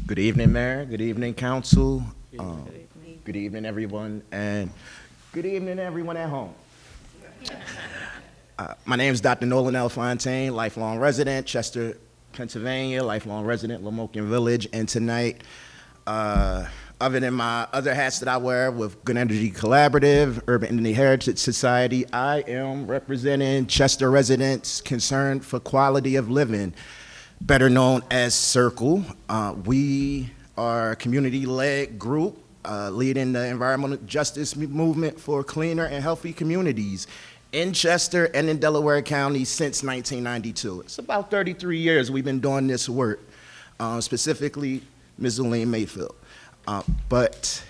Good evening, Mayor. Good evening, Council. Good evening, everyone, and good evening, everyone at home. My name is Dr. Nolan L. Fontaine, lifelong resident, Chester, Pennsylvania, lifelong resident, Lamokian Village, and tonight, other than my other hats that I wear with Good Energy Collaborative, Urban Identity Heritage Society, I am representing Chester residents concerned for quality of living, better known as Circle. We are a community-led group leading the environmental justice movement for cleaner and healthy communities in Chester and in Delaware County since 1992. It's about 33 years we've been doing this work, specifically Ms. Elaine Mayfield. But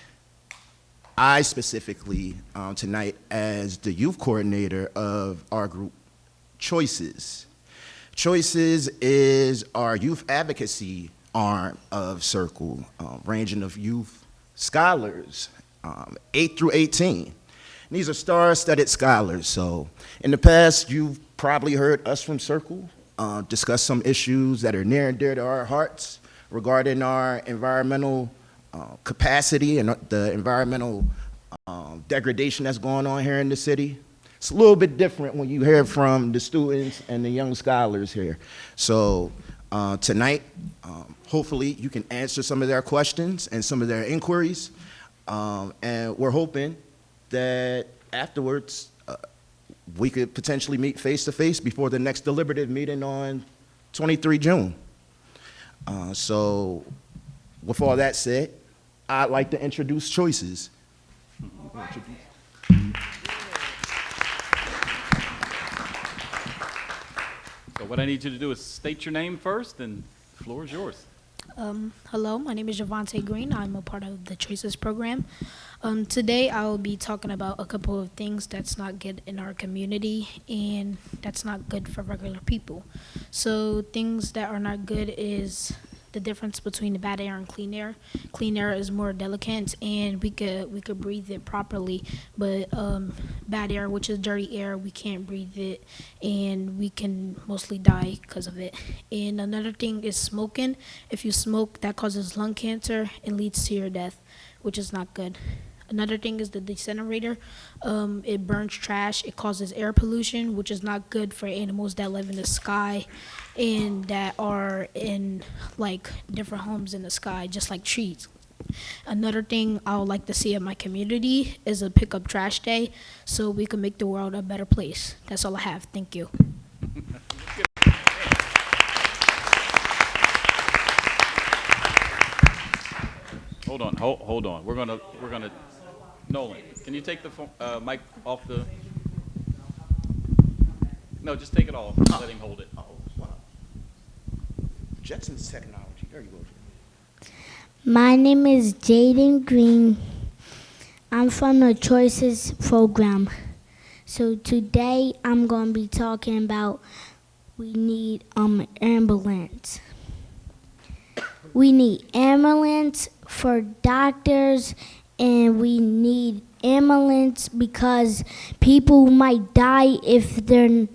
I specifically tonight as the youth coordinator of our group, Choices. Choices is our youth advocacy arm of Circle, ranging of youth scholars, 8 through 18. And these are star-studded scholars. So in the past, you've probably heard us from Circle discuss some issues that are near and dear to our hearts regarding our environmental capacity and the environmental degradation that's going on here in the city. It's a little bit different when you hear from the students and the young scholars here. So tonight, hopefully you can answer some of their questions and some of their inquiries. And we're hoping that afterwards we could potentially meet face-to-face before the next deliberative meeting on 23 June. So with all that said, I'd like to introduce Choices. So what I need you to do is state your name first, and the floor is yours. Hello, my name is Javante Green. I'm a part of the Choices program. Today I will be talking about a couple of things that's not good in our community and that's not good for regular people. So things that are not good is the difference between the bad air and clean air. Clean air is more delicate and we could breathe it properly, but bad air, which is dirty air, we can't breathe it and we can mostly die because of it. And another thing is smoking. If you smoke, that causes lung cancer and leads to your death, which is not good. Another thing is the incinerator. It burns trash. It causes air pollution, which is not good for animals that live in the sky and that are in like different homes in the sky, just like trees. Another thing I would like to see in my community is a pick up trash day so we can make the world a better place. That's all I have. Thank you. Hold on. We're gonna, Nolan, can you take the mic off the? No, just take it off. Let him hold it. Oh, wow. Jetson's technology. There you go. My name is Jaden Green. I'm from the Choices program. So today I'm going to be talking about we need ambulance. We need ambulance for doctors, and we need ambulance because people might die if there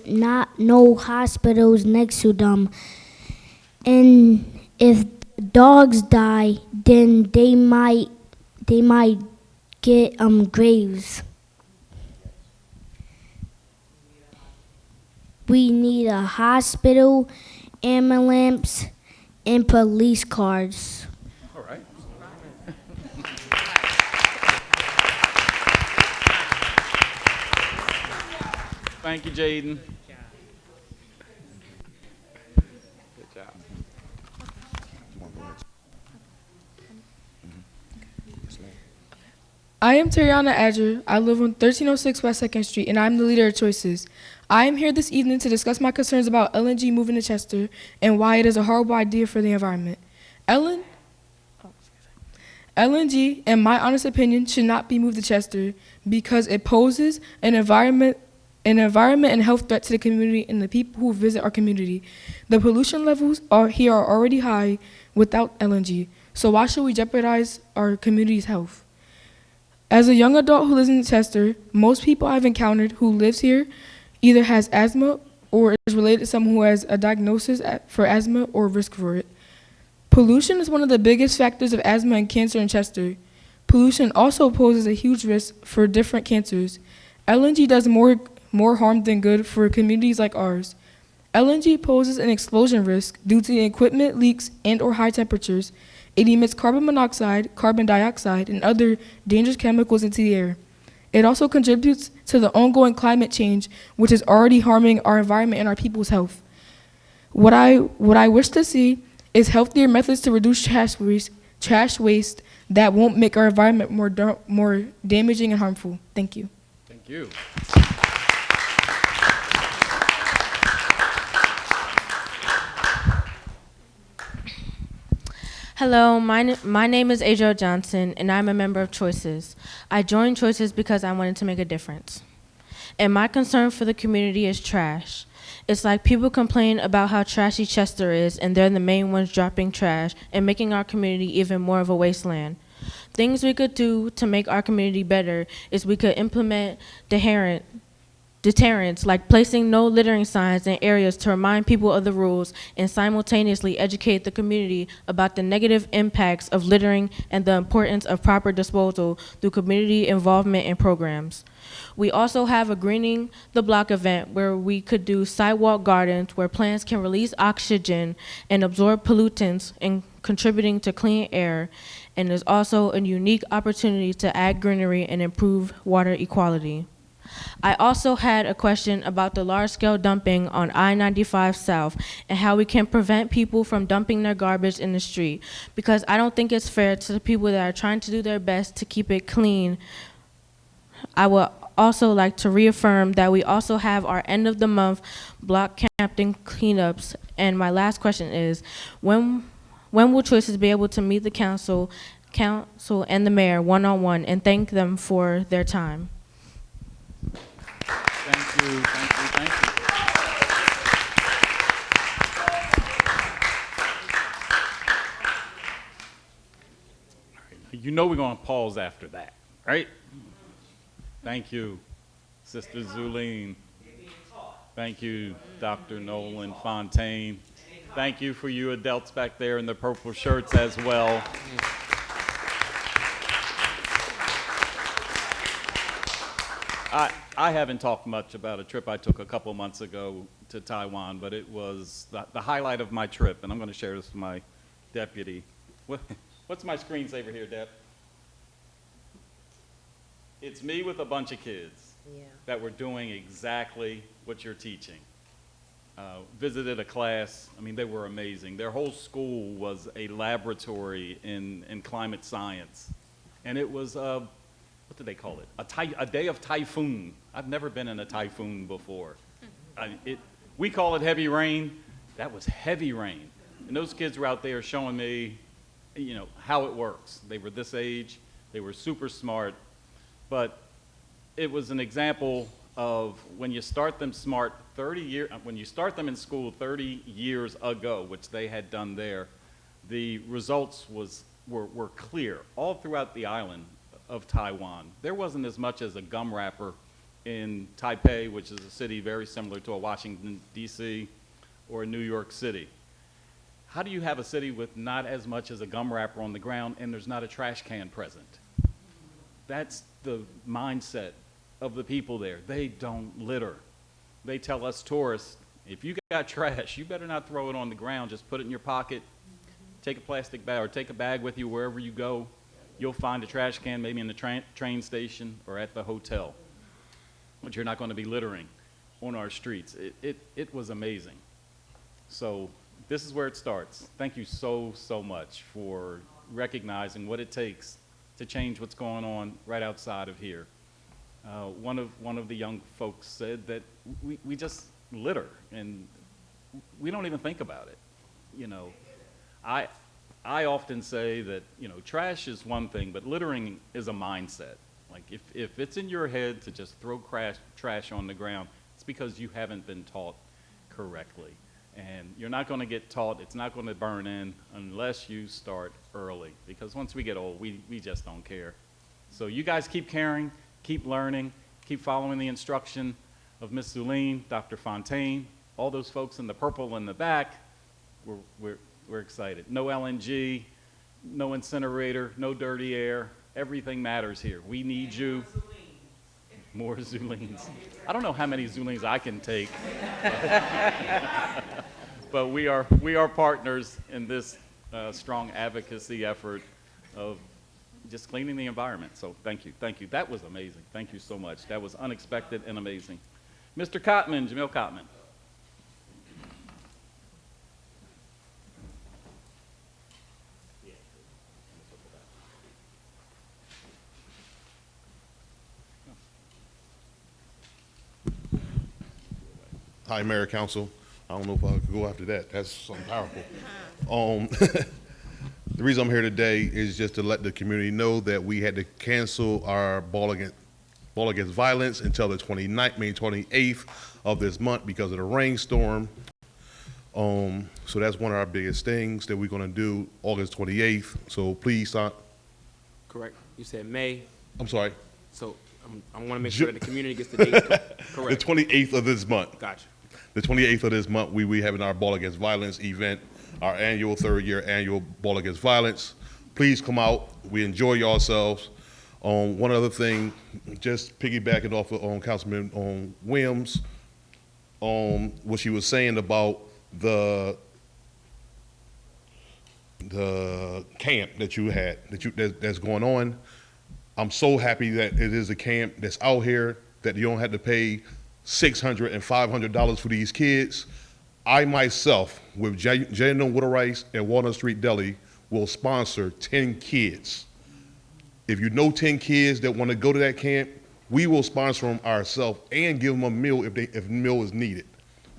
not no hospitals next to them. And if dogs die, then they might get graves. We need a hospital, ambulance, and police cars. All right. Thank you, Jaden. Good job. I am Tariana Adger. I live on 1306 West 2nd Street, and I'm the leader of Choices. I am here this evening to discuss my concerns about LNG moving to Chester and why it is a horrible idea for the environment. LNG, in my honest opinion, should not be moved to Chester because it poses an environment and health threat to the community and the people who visit our community. The pollution levels here are already high without LNG, so why should we jeopardize our community's health? As a young adult who lives in Chester, most people I've encountered who lives here either has asthma or is related to someone who has a diagnosis for asthma or risk for it. Pollution is one of the biggest factors of asthma and cancer in Chester. Pollution also poses a huge risk for different cancers. LNG does more harm than good for communities like ours. LNG poses an explosion risk due to the equipment leaks and or high temperatures. It emits carbon monoxide, carbon dioxide, and other dangerous chemicals into the air. It also contributes to the ongoing climate change, which is already harming our environment and our people's health. What I wish to see is healthier methods to reduce trash waste that won't make our environment more damaging and harmful. Thank you. Thank you. Hello, my name is Adriel Johnson, and I'm a member of Choices. I joined Choices because I wanted to make a difference. And my concern for the community is trash. It's like people complain about how trashy Chester is, and they're the main ones dropping trash and making our community even more of a wasteland. Things we could do to make our community better is we could implement deterrence, like placing no littering signs in areas to remind people of the rules and simultaneously educate the community about the negative impacts of littering and the importance of proper disposal through community involvement and programs. We also have a Greening the Block event where we could do sidewalk gardens where plants can release oxygen and absorb pollutants and contributing to clean air, and is also a unique opportunity to add greenery and improve water equality. I also had a question about the large-scale dumping on I-95 South and how we can prevent people from dumping their garbage in the street, because I don't think it's fair to the people that are trying to do their best to keep it clean. I would also like to reaffirm that we also have our end of the month block captain cleanups, and my last question is, when will Choices be able to meet the council and the mayor one-on-one and thank them for their time? Thank you. You know we're going to pause after that, right? Thank you, Sister Zuline. Thank you, Dr. Nolan Fontaine. Thank you for you adults back there in the purple shirts as well. I haven't talked much about a trip I took a couple months ago to Taiwan, but it was the highlight of my trip, and I'm going to share this with my deputy. What's my screensaver here, Deb? It's me with a bunch of kids that were doing exactly what you're teaching. visited a class. I mean, they were amazing. Their whole school was a laboratory in climate science. And it was, what did they call it? A day of typhoon. I've never been in a typhoon before. We call it heavy rain. That was heavy rain. And those kids were out there showing me, you know, how it works. They were this age. They were super smart. But it was an example of when you start them smart when you start them in school 30 years ago, which they had done there, the results were clear all throughout the island of Taiwan. There wasn't as much as a gum wrapper in Taipei, which is a city very similar to a Washington, D.C. or a New York City. How do you have a city with not as much as a gum wrapper on the ground and there's not a trash can present? That's the mindset of the people there. They don't litter. They tell us tourists, if you got trash, you better not throw it on the ground. Just put it in your pocket, take a plastic bag, or take a bag with you wherever you go. You'll find a trash can maybe in the train station or at the hotel. But you're not going to be littering on our streets. It was amazing. So this is where it starts. Thank you so, so much for recognizing what it takes to change what's going on right outside of here. One of the young folks said that we just litter and we don't even think about it. You know, I often say that, you know, trash is one thing, but littering is a mindset. Like if it's in your head to just throw trash on the ground, it's because you haven't been taught correctly. And you're not going to get taught, it's not going to burn in unless you start early. Because once we get old, we just don't care. So you guys keep caring, keep learning, keep following the instruction of Ms. Zulene, Dr. Fontaine, all those folks in the purple in the back. We're excited. No LNG, no incinerator, no dirty air. Everything matters here. We need you. More Zulenes. I don't know how many Zulenes I can take. But we are partners in this strong advocacy effort of just cleaning the environment. So thank you, thank you. That was amazing. Thank you so much. That was unexpected and amazing. Mr. Cotman, Jamil Cotman. Hi, Mayor, Council. I don't know if I could go after that. That's something powerful. The reason I'm here today is just to let the community know that we had to cancel our ball against violence until the 28th of this month because of the rainstorm. So that's one of our biggest things that we're going to do August 28th. So please stop. Correct. You said May. I'm sorry. So I want to make sure that the community gets the date correct. The 28th of this month. Gotcha. The 28th of this month, we having our Ball Against Violence event, our annual third-year annual Ball Against Violence. Please come out. We enjoy yourselves. One other thing, just piggybacking off of Councilman Williams, what she was saying about the camp that you had, that's going on. I'm so happy that it is a camp that's out here, that you don't have to pay $600 and $500 for these kids. I myself, with J&M Water Rice and Walnut Street Deli, will sponsor 10 kids. If you know 10 kids that want to go to that camp, we will sponsor them ourselves and give them a meal if meal is needed.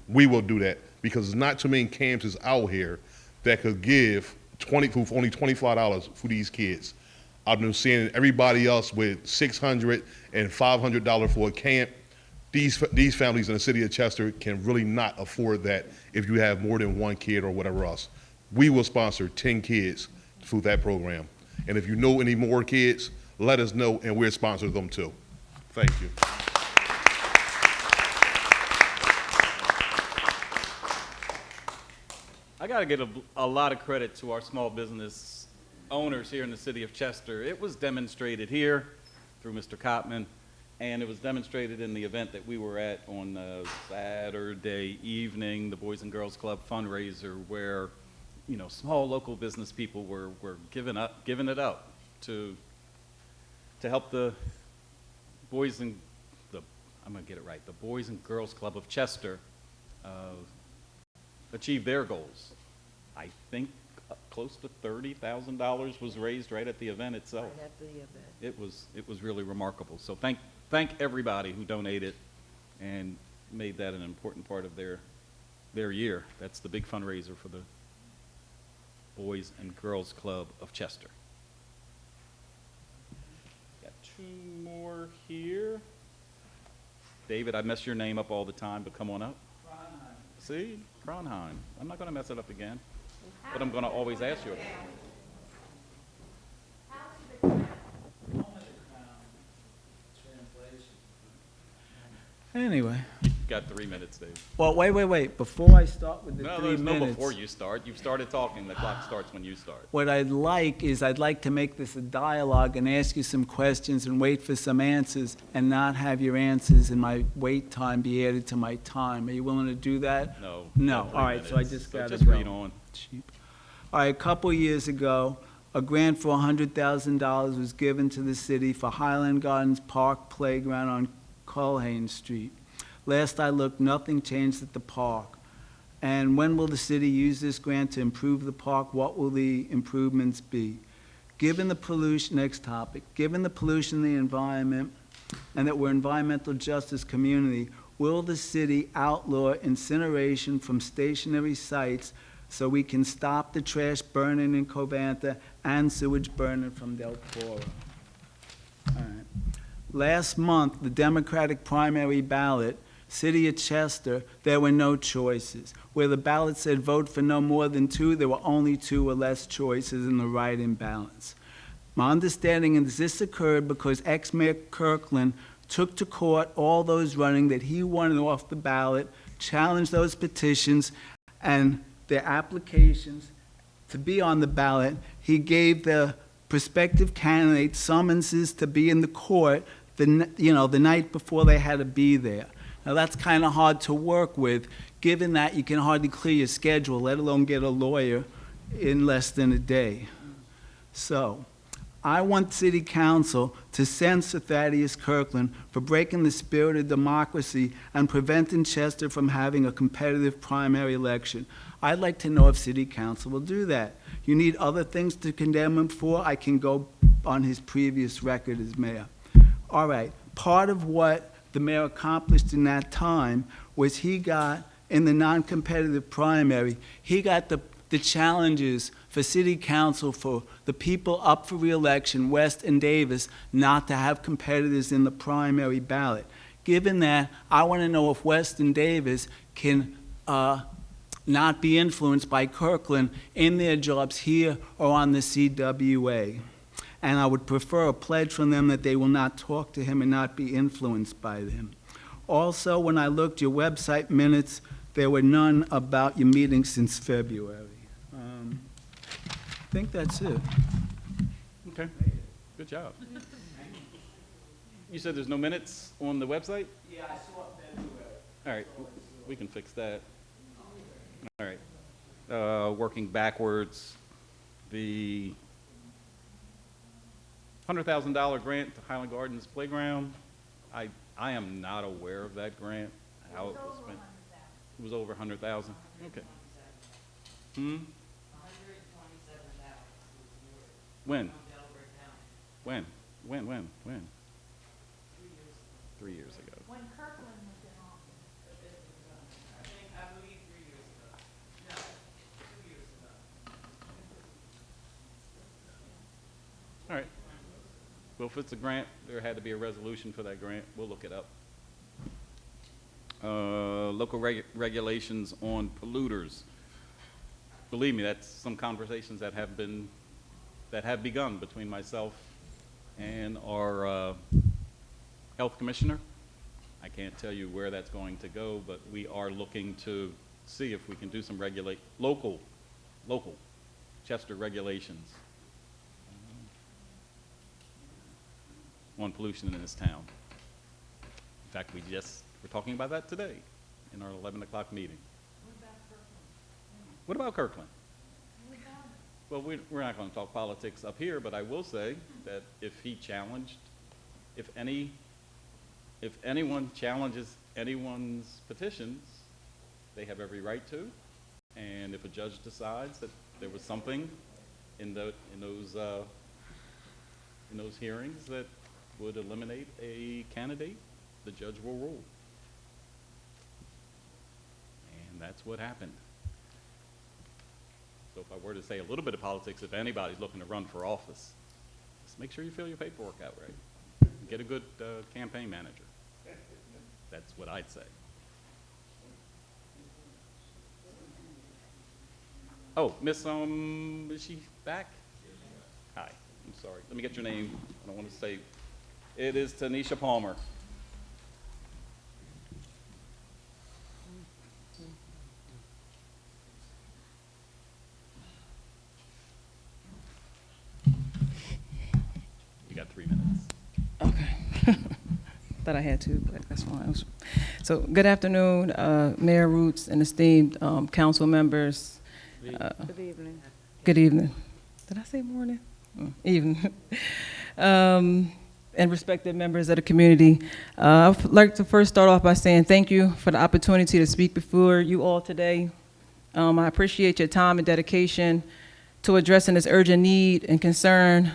We will do that because there's not too many camps is out here that could give for only $25 for these kids. I've been seeing everybody else with $600 and $500 for a camp. These families in the city of Chester can really not afford that if you have more than one kid or whatever else. We will sponsor 10 kids through that program. And if you know any more kids, let us know and we'll sponsor them too. Thank you. I got to give a lot of credit to our small business owners here in the city of Chester. It was demonstrated here through Mr. Cotman, and it was demonstrated in the event that we were at on Saturday evening, the Boys and Girls Club fundraiser, where, you know, small local business people were giving it up to help the Boys and Girls Club of Chester achieve their goals. I think close to $30,000 was raised right at the event itself. Right at the event. It was really remarkable. So thank everybody who donated and made that an important part of their year. That's the big fundraiser for the Boys and Girls Club of Chester. Got two more here. David, I mess your name up all the time, but come on up. Kronheim. See? Kronheim. I'm not going to mess it up again, but I'm going to always ask you. Anyway. You've got 3 minutes, Dave. Well, wait. Before I start with the No, 3 there's minutes. no before you start. You've started talking. The clock starts when you start. What I'd like to make this a dialogue and ask you some questions and wait for some answers and not have your answers and my wait time be added to my time. Are you willing to do that? No. No. got 3 All right, so I minutes. just got to Just go. read on. Cheap. All right, a couple years ago, a grant for $100,000 was given to the city for Highland Gardens Park Playground on Culhane Street. Last I looked, nothing changed at the park. And when will the city use this grant to improve the park? What will the improvements be? Given the pollution, next topic, given the pollution in the environment and that we're an environmental justice community, will the city outlaw incineration from stationary sites so we can stop the trash burning in Covanta and sewage burning from Del Toro? All right. Last month, the Democratic primary ballot, City of Chester, there were no choices. Where the ballot said vote for no more than 2, there were only 2 or less choices in the right imbalance. My understanding is this occurred because ex-Mayor Kirkland took to court all those running that he wanted off the ballot, challenged those petitions and their applications to be on the ballot. He gave the prospective candidates summonses to be in the court the night before they had to be there. Now, that's kind of hard to work with, given that you can hardly clear your schedule, let alone get a lawyer in less than a day. So, I want City Council to censor Thaddeus Kirkland for breaking the spirit of democracy and preventing Chester from having a competitive primary election. I'd like to know if City Council will do that. You need other things to condemn him for? I can go on his previous record as mayor. All right, part of what the mayor accomplished in that time was he got, in the non-competitive primary, he got the challenges for city council for the people up for re-election, West and Davis, not to have competitors in the primary ballot. Given that, I want to know if West and Davis can not be influenced by Kirkland in their jobs here or on the CWA. And I would prefer a pledge from them that they will not talk to him and not be influenced by them. Also, when I looked your website minutes, there were none about your meeting since February. I think that's it. Okay. Good job. You said there's no minutes on the website? Yeah, I saw February. All right, we can fix that. All right. Working backwards, the $100,000 grant to Highland Gardens Playground, I am not aware of that grant, how it was spent. It was over 100,000? Okay. When? When? 3 years ago. When Kirkland was in office. I believe 3 years ago. No, 2 years ago. All right. Well, if it's a grant, there had to be a resolution for that grant. We'll look it up. Local regulations on polluters. Believe me, that's some conversations that have begun between myself and our health commissioner. I can't tell you where that's going to go, but we are looking to see if we can do some local Chester regulations on pollution in this town. In fact, we're talking about that today in our 11 o'clock meeting. What about Kirkland? Well, we're not going to talk politics up here, but I will say that if anyone challenges anyone's petitions, they have every right to. And if a judge decides that there was something in those hearings that would eliminate a candidate, the judge will rule. And that's what happened. So if I were to say a little bit of politics, if anybody's looking to run for office, just make sure you fill your paperwork out right. Get a good campaign manager. That's what I'd say. Oh, Miss, is she back? Hi, I'm sorry. Let me get your name. I don't want to say. It is Tanisha Palmer. You got 3 minutes. Okay. Thought I had to, but that's fine. So, good afternoon, Mayor Roots and esteemed council members. Good evening. Good evening. Did I say morning? Evening. And respected members of the community. I'd like to first start off by saying thank you for the opportunity to speak before you all today. I appreciate your time and dedication to addressing this urgent need and concern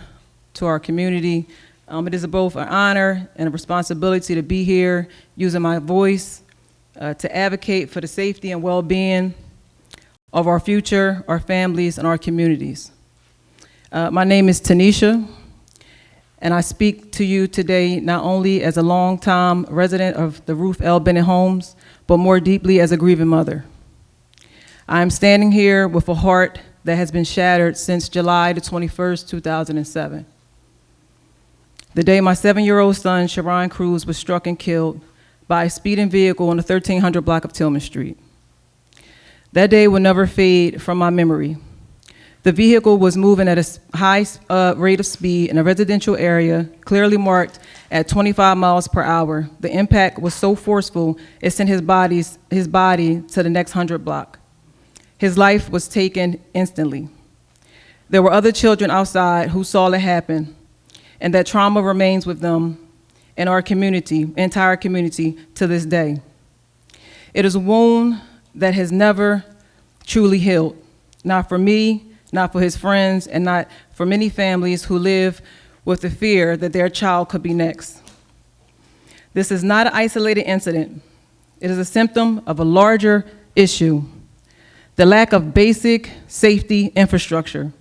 to our community. It is both an honor and a responsibility to be here using my voice to advocate for the safety and well-being of our future, our families, and our communities. My name is Tanisha, and I speak to you today not only as a longtime resident of the Ruth L. Bennett homes, but more deeply as a grieving mother. I am standing here with a heart that has been shattered since July the 21st, 2007. The day my 7-year-old son, Sharon Cruz, was struck and killed by a speeding vehicle on the 1300 block of Tillman Street. That day will never fade from my memory. The vehicle was moving at a high rate of speed in a residential area, clearly marked at 25 miles per hour. The impact was so forceful, it sent his body to the next 100 block. His life was taken instantly. There were other children outside who saw it happen, and that trauma remains with them and our community, entire community, to this day. It is a wound that has never truly healed, not for me, not for his friends, and not for many families who live with the fear that their child could be next. This is not an isolated incident. It is a symptom of a larger issue, the lack of basic safety infrastructure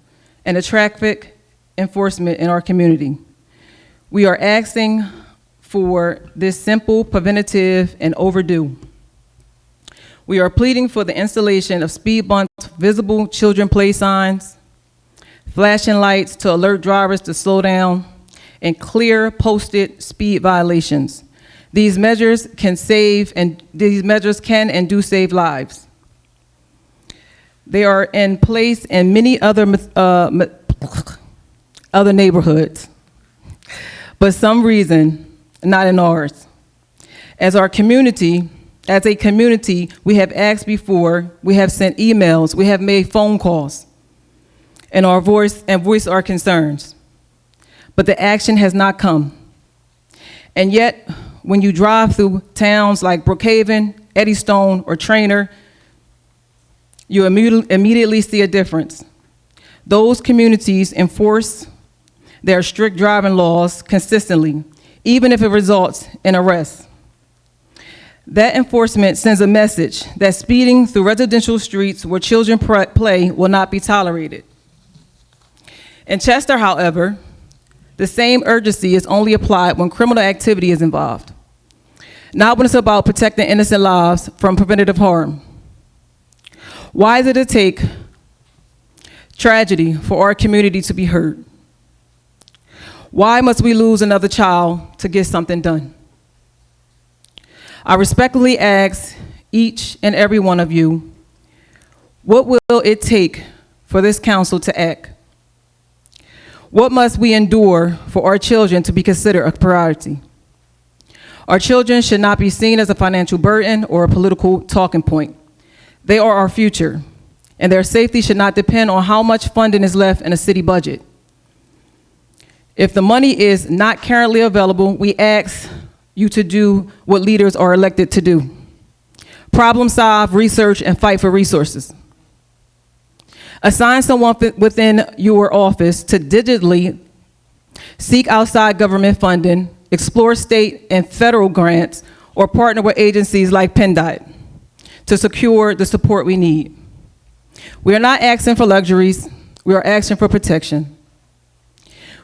and the traffic enforcement in our community. We are asking for this simple, preventative, and overdue. We are pleading for the installation of speed bumps, visible children play signs, flashing lights to alert drivers to slow down, and clear posted speed violations. These measures can and do save lives. They are in place in many other neighborhoods, but some reason not in ours. As a community, we have asked before, we have sent emails, we have made phone calls, and voiced our concerns. But the action has not come. And yet, when you drive through towns like Brookhaven, Eddystone, or Trainer, you immediately see a difference. Those communities enforce their strict driving laws consistently, even if it results in arrests. That enforcement sends a message that speeding through residential streets where children play will not be tolerated. In Chester, however, the same urgency is only applied when criminal activity is involved, not when it's about protecting innocent lives from preventative harm. Why does it take tragedy for our community to be heard? Why must we lose another child to get something done? I respectfully ask each and every one of you, what will it take for this council to act? What must we endure for our children to be considered a priority? Our children should not be seen as a financial burden or a political talking point. They are our future, and their safety should not depend on how much funding is left in a city budget. If the money is not currently available, we ask you to do what leaders are elected to do. Problem solve, research, and fight for resources. Assign someone within your office to digitally seek outside government funding, explore state and federal grants, or partner with agencies like PennDOT to secure the support we need. We are not asking for luxuries, we are asking for protection.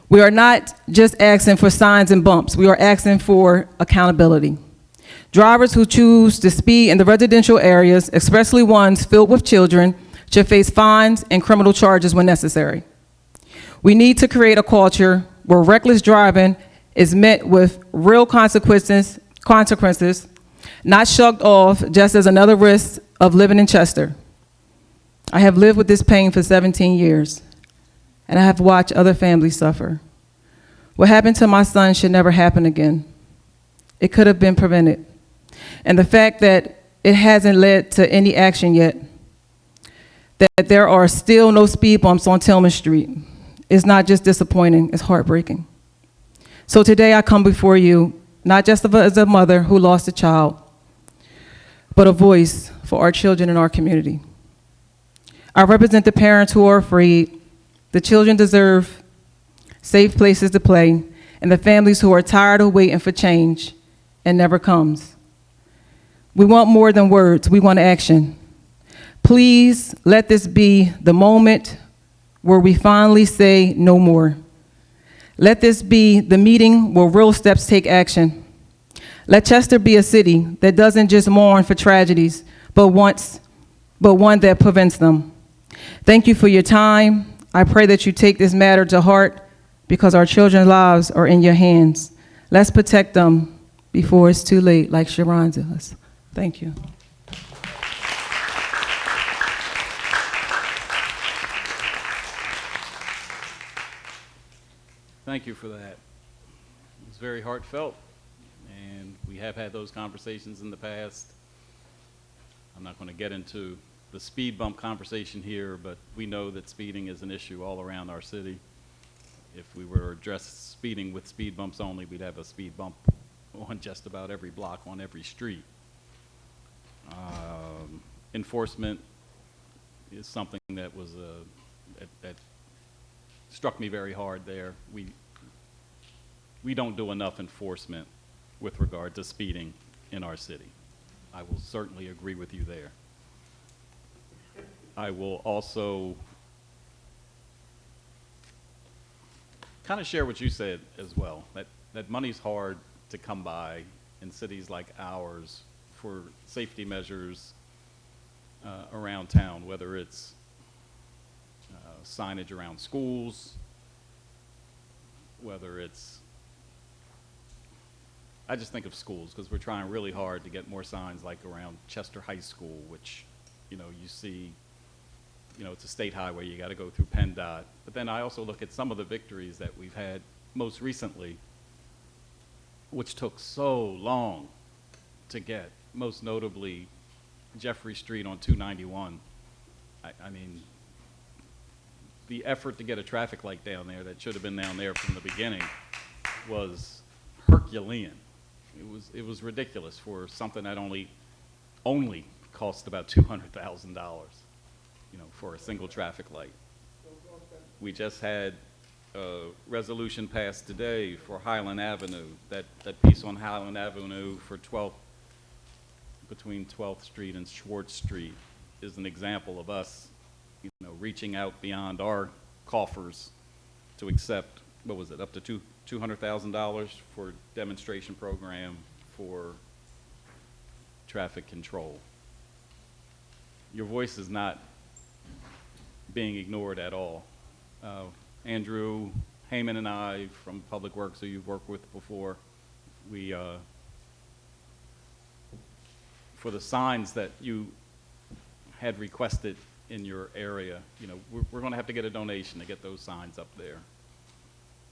We are not just asking for signs and bumps, we are asking for accountability. Drivers who choose to speed in the residential areas, especially ones filled with children, should face fines and criminal charges when necessary. We need to create a culture where reckless driving is met with real consequences, not shrugged off just as another risk of living in Chester. I have lived with this pain for 17 years, and I have watched other families suffer. What happened to my son should never happen again. It could have been prevented. And the fact that it hasn't led to any action yet, that there are still no speed bumps on Tillman Street, is not just disappointing, it's heartbreaking. So today I come before you, not just as a mother who lost a child, but a voice for our children in our community. I represent the parents who are afraid. The children deserve safe places to play, and the families who are tired of waiting for change and never comes. We want more than words, we want action. Please let this be the moment where we finally say no more. Let this be the meeting where real steps take action. Let Chester be a city that doesn't just mourn for tragedies, but one that prevents them. Thank you for your time. I pray that you take this matter to heart because our children's lives are in your hands. Let's protect them before it's too late, like Sharon does. Thank you. Thank you for that. It's very heartfelt, and we have had those conversations in the past. I'm not going to get into the speed bump conversation here, but we know that speeding is an issue all around our city. If we were to address speeding with speed bumps only, we'd have a speed bump on just about every block, on every street. Enforcement is something that was that struck me very hard there. We don't do enough enforcement with regard to speeding in our city. I will certainly agree with you there. I will also kind of share what you said as well, that money's hard to come by in cities like ours for safety measures around town, whether it's signage around schools, whether it's, I just think of schools because we're trying really hard to get more signs like around Chester High School, which, you know, you see, you know, it's a state highway, you got to go through PennDOT. But then I also look at some of the victories that we've had most recently, which took so long to get, most notably Jeffrey Street on 291. I mean, the effort to get a traffic light down there that should have been down there from the beginning was Herculean. It was ridiculous for something that only cost about $200,000, you know, for a single traffic light. We just had a resolution passed today for Highland Avenue. That piece on Highland Avenue for between 12th Street and Schwartz Street is an example of us, you know, reaching out beyond our coffers to accept, what was it, up to $200,000 for demonstration program for traffic control. Your voice is not being ignored at all. Andrew Heyman and I from Public Works, who you've worked with before, we, for the signs that you had requested in your area, you know, we're going to have to get a donation to get those signs up there.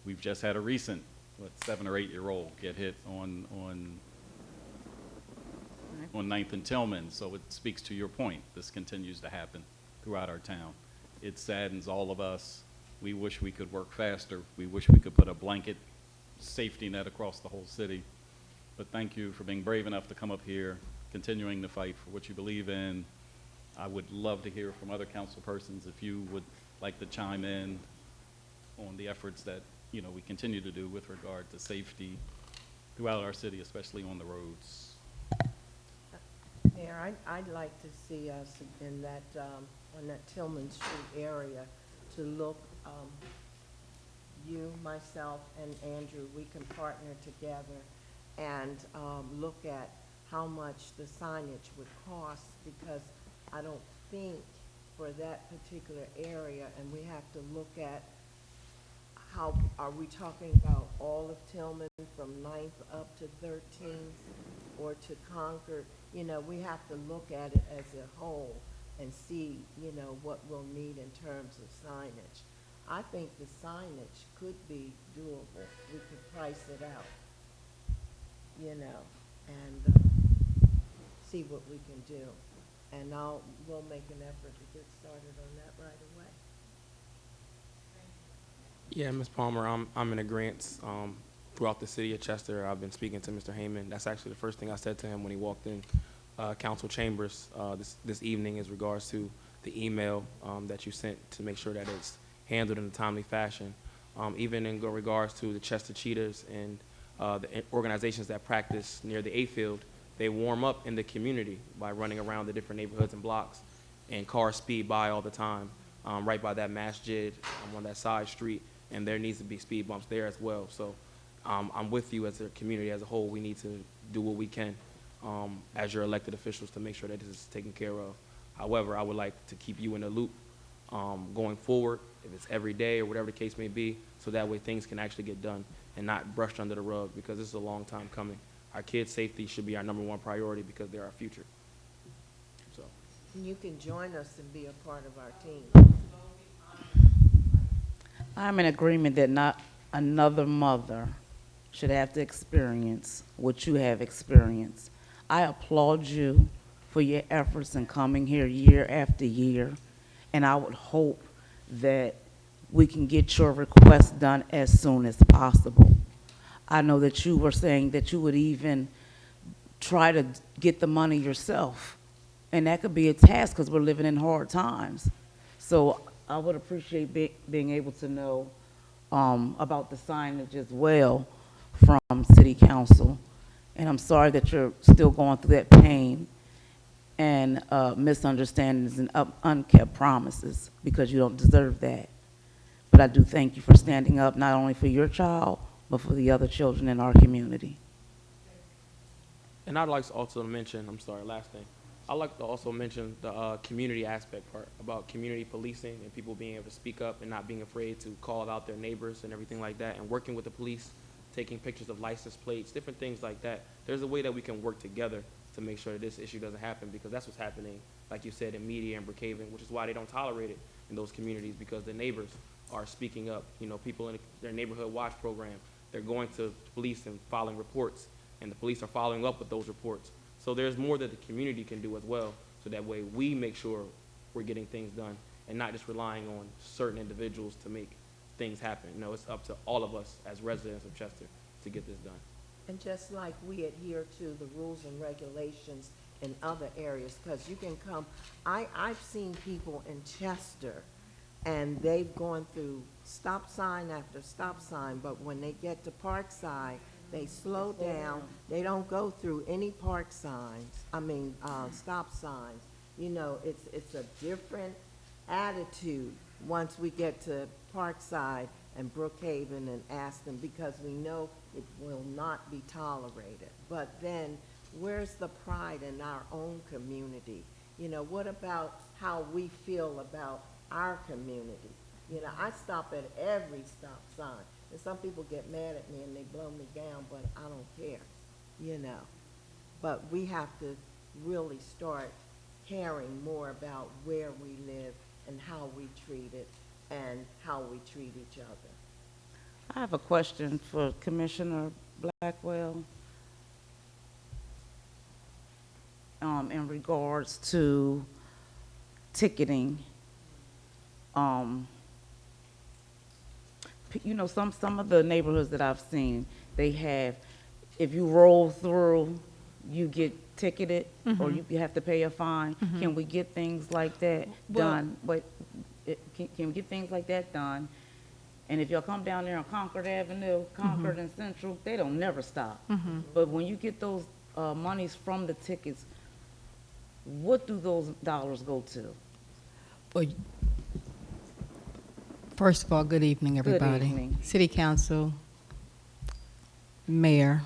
We've just had a recent, 7 or 8 year old get hit on 9th and Tillman, so it speaks to your point. This continues to happen throughout our town. It saddens all of us. We wish we could work faster. We wish we could put a blanket safety net across the whole city. But thank you for being brave enough to come up here, continuing to fight for what you believe in. I would love to hear from other council persons if you would like to chime in on the efforts that, you know, we continue to do with regard to safety throughout our city, especially on the roads. Mayor, I'd like to see us in that, on that Tillman Street area to look, you, myself, and Andrew, we can partner together and look at how much the signage would cost, because I don't think for that particular area, and we have to look at how, are we talking about all of Tillman from 9th up to 13th or to Concord? You know, we have to look at it as a whole and see, you know, what we'll need in terms of signage. I think the signage could be doable. We could price it out, you know, and see what we can do. And we'll make an effort to get started on that right away. Yeah, Ms. Palmer, I'm in agreement. Throughout the city of Chester, I've been speaking to Mr. Heyman. That's actually the first thing I said to him when he walked in council chambers this evening, is regards to the email that you sent to make sure that it's handled in a timely fashion. Even in regards to the Chester Cheetahs and the organizations that practice near the A field, they warm up in the community by running around the different neighborhoods and blocks, and cars speed by all the time, right by that masjid on that side street, and there needs to be speed bumps there as well. So I'm with you as a community as a whole. We need to do what we can as your elected officials to make sure that this is taken care of. However, I would like to keep you in the loop going forward, if it's every day or whatever the case may be, so that way things can actually get done and not brushed under the rug, because this is a long time coming. Our kids' safety should be our #1 priority because they're our future. So. You can join us and be a part of our team. I'm in agreement that not another mother should have to experience what you have experienced. I applaud you for your efforts in coming here year after year, and I would hope that we can get your request done as soon as possible. I know that you were saying that you would even try to get the money yourself, and that could be a task because we're living in hard times. So I would appreciate being able to know about the signage as well from City Council. And I'm sorry that you're still going through that pain and misunderstandings and unkept promises, because you don't deserve that. But I do thank you for standing up, not only for your child, but for the other children in our community. And I'd like to also mention, I'm sorry, last thing. I'd like to also mention the community aspect part about community policing and people being able to speak up and not being afraid to call out their neighbors and everything like that, and working with the police, taking pictures of license plates, different things like that. There's a way that we can work together to make sure that this issue doesn't happen, because that's what's happening, like you said, in Media and Brookhaven, which is why they don't tolerate it in those communities, because the neighbors are speaking up. You know, people in their neighborhood watch program, they're going to police and filing reports, and the police are following up with those reports. So there's more that the community can do as well, so that way we make sure we're getting things done and not just relying on certain individuals to make things happen. You know, it's up to all of us as residents of Chester to get this done. And just like we adhere to the rules and regulations in other areas, because you can come, I've seen people in Chester, and they've gone through stop sign after stop sign, but when they get to Parkside, they slow down. They don't go through any stop signs. You know, it's a different attitude once we get to Parkside and Brookhaven and Aston, because we know it will not be tolerated. But then, where's the pride in our own community? You know, what about how we feel about our community? You know, I stop at every stop sign, and some people get mad at me and they blow me down, but I don't care, you know. But we have to really start caring more about where we live and how we treat it and how we treat each other. I have a question for Commissioner Blackwell in regards to ticketing. You know, some of the neighborhoods that I've seen, they have, if you roll through you get ticketed or you have to pay a fine. Can we get things like that done? But can we get things like that done? And if y'all come down there on Concord Avenue, Concord and Central, they don't never stop. But when you get those monies from the tickets, what do those dollars go to? Well, first of all, good evening, everybody. evening. City Council, Mayor,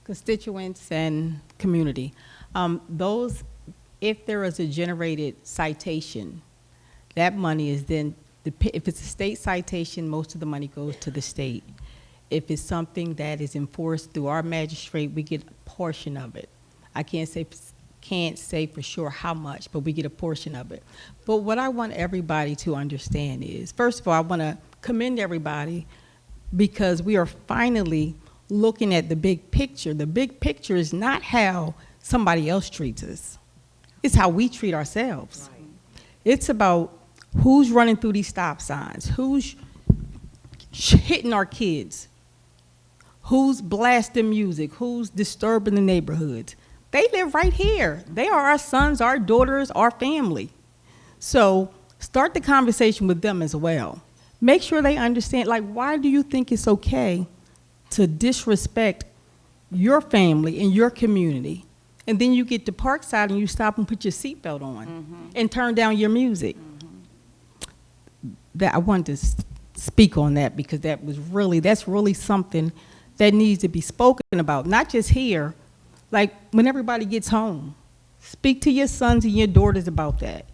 constituents, and community. If there is a generated citation, that money is then, if it's a state citation, most of the money goes to the state. If it's something that is enforced through our magistrate, we get a portion of it. I can't say for sure how much, but we get a portion of it. But what I want everybody to understand is, first of all, I want to commend everybody because we are finally looking at the big picture. The big picture is not how somebody else treats us. It's how we treat ourselves. Right. It's about who's running through these stop signs, who's hitting our kids, who's blasting music, who's disturbing the neighborhoods. They live right here. They are our sons, our daughters, our family. So start the conversation with them as well. Make sure they understand, like, why do you think it's okay to disrespect your family and your community? And then you get to Parkside and you stop and put your seatbelt on and turn down your music. That I wanted to speak on that because that's really something that needs to be spoken about, not just here, like when everybody gets home. Speak to your sons and your daughters about that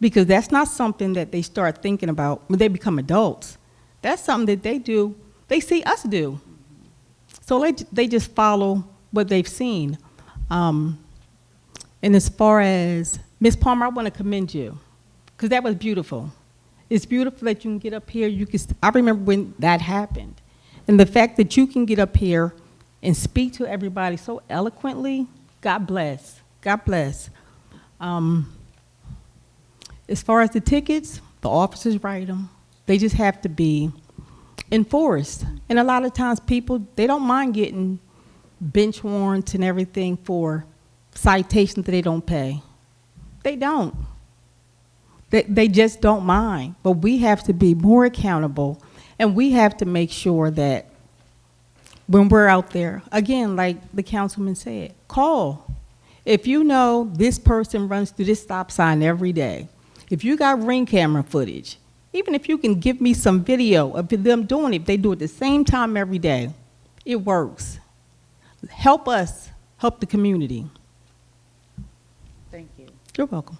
because that's not something that they start thinking about when they become adults. That's something that they do, they see us do. So they just follow what they've seen. And as far as, Ms. Palmer, I want to commend you because that was beautiful. It's beautiful that you can get up here. I remember when that happened. And the fact that you can get up here and speak to everybody so eloquently, God bless. God bless. As far as the tickets, the officers write them. They just have to be enforced. And a lot of times people, they don't mind getting bench warrants and everything for citations that they don't pay. They don't. They just don't mind. But we have to be more accountable, and we have to make sure that when we're out there, again, like the councilman said, call. If you know this person runs through this stop sign every day, if you got Ring camera footage, even if you can give me some video of them doing it, if they do it the same time every day, it works. Help us, help the community. Thank you. You're welcome.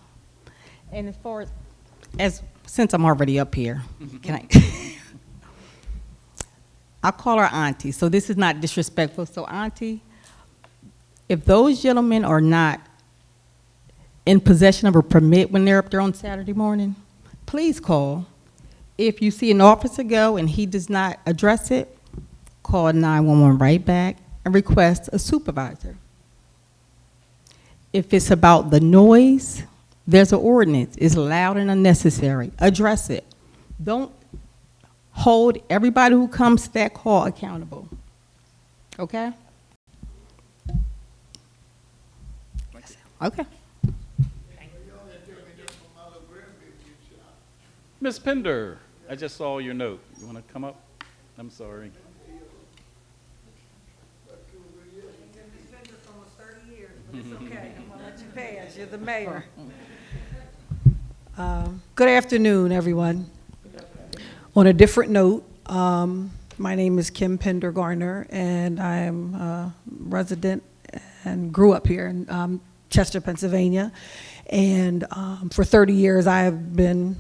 And as far as since I'm already up here, can I? I'll call her auntie, so this is not disrespectful. So auntie, if those gentlemen are not in possession of a permit when they're up there on Saturday morning, please call. If you see an officer go and he does not address it, call 911 right back and request a supervisor. If it's about the noise, there's an ordinance. It's loud and unnecessary. Address it. Don't hold everybody who comes to that call accountable. Okay? Okay. Ms. Pender, I just saw your note. You want to come up? I'm sorry. It's okay. I'm gonna let you pass. You're the mayor. Good afternoon, everyone. On a different note, my name is Kim Pender Garner, and I am a resident and grew up here in Chester, Pennsylvania. And for 30 years, I have been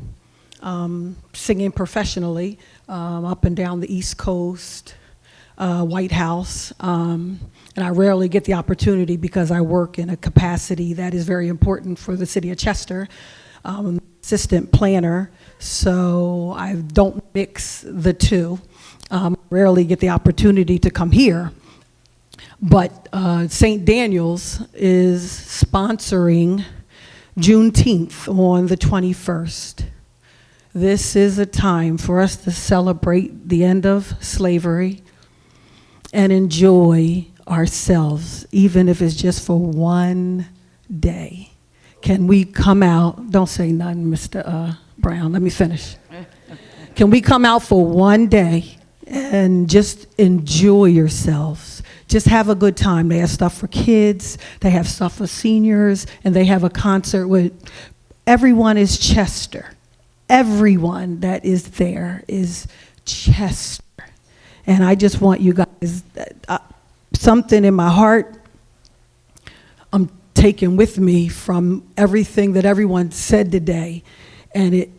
singing professionally up and down the East Coast, White House. And I rarely get the opportunity because I work in a capacity that is very important for the city of Chester, assistant planner, so I don't mix the two. Rarely get the opportunity to come here. But St. Daniel's is sponsoring Juneteenth on the 21st. This is a time for us to celebrate the end of slavery and enjoy ourselves, even if it's just for one day? Can we come out? Don't say nothing, Mr. Brown. Let me finish. Can we come out for one day and just enjoy yourselves? Just have a good time. They have stuff for kids, they have stuff for seniors, and they have a concert with everyone is Chester. Everyone that is there is Chester. And I just want you guys, something in my heart I'm taking with me from everything that everyone said today, and it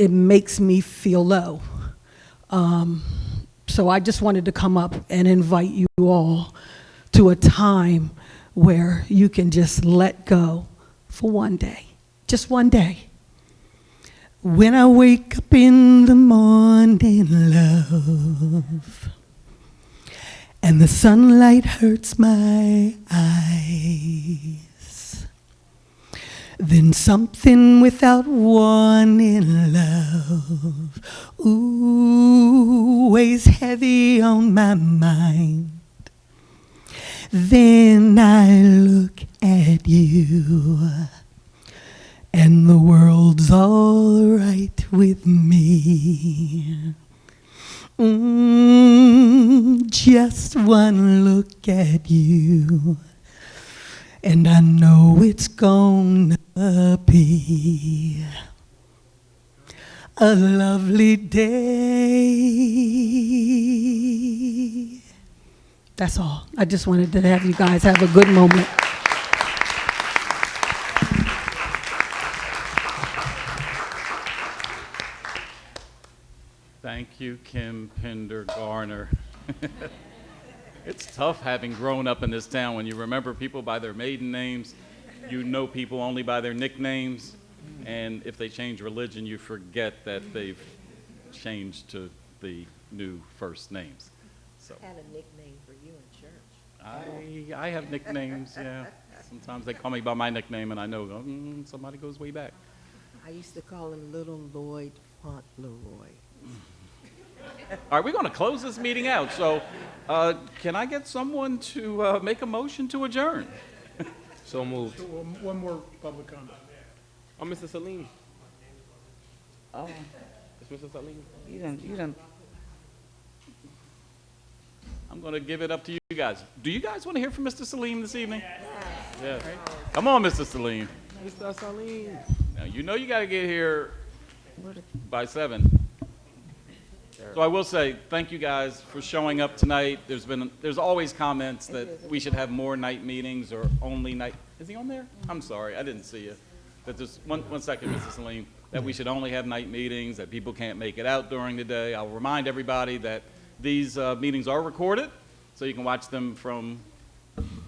makes me feel low. So I just wanted to come up and invite you all to a time where you can just let go for one day, just one day. When I wake up in the morning, love, and the sunlight hurts my eyes, then something without warning, love, ooh, weighs heavy on my mind. Then I look at you, and the world's all right with me. Just one look at you, and I know it's gonna be a lovely day. That's all. I just wanted to have you guys have a good moment. Thank you, Kim Pender Garner. It's tough having grown up in this town when you remember people by their maiden names, you know people only by their nicknames, and if they change religion, you forget that they've changed to the new first names. So I had a nickname for you in church. I have nicknames, yeah. Sometimes they call me by my nickname, and I know somebody goes way back. I used to call him Little Lloyd Fauntleroy. All right, we're going to close this meeting out. So can I get someone to make a motion to adjourn? So moved. One more public comment. Oh, Mr. Salim. Oh, It's Mr. Salim. you done. I'm going to give it up to you guys. Do you guys want to hear from Mr. Salim this evening? Yes. Come on, Mr. Salim. Mr. Salim. Now, you know you got to get here by 7. So I will say thank you guys for showing up tonight. There's always comments that we should have more night meetings or only night. Is he on there? I'm sorry, I didn't see you. But just one second, Mr. Salim, that we should only have night meetings, that people can't make it out during the day. I'll remind everybody that these meetings are recorded, so you can watch them from,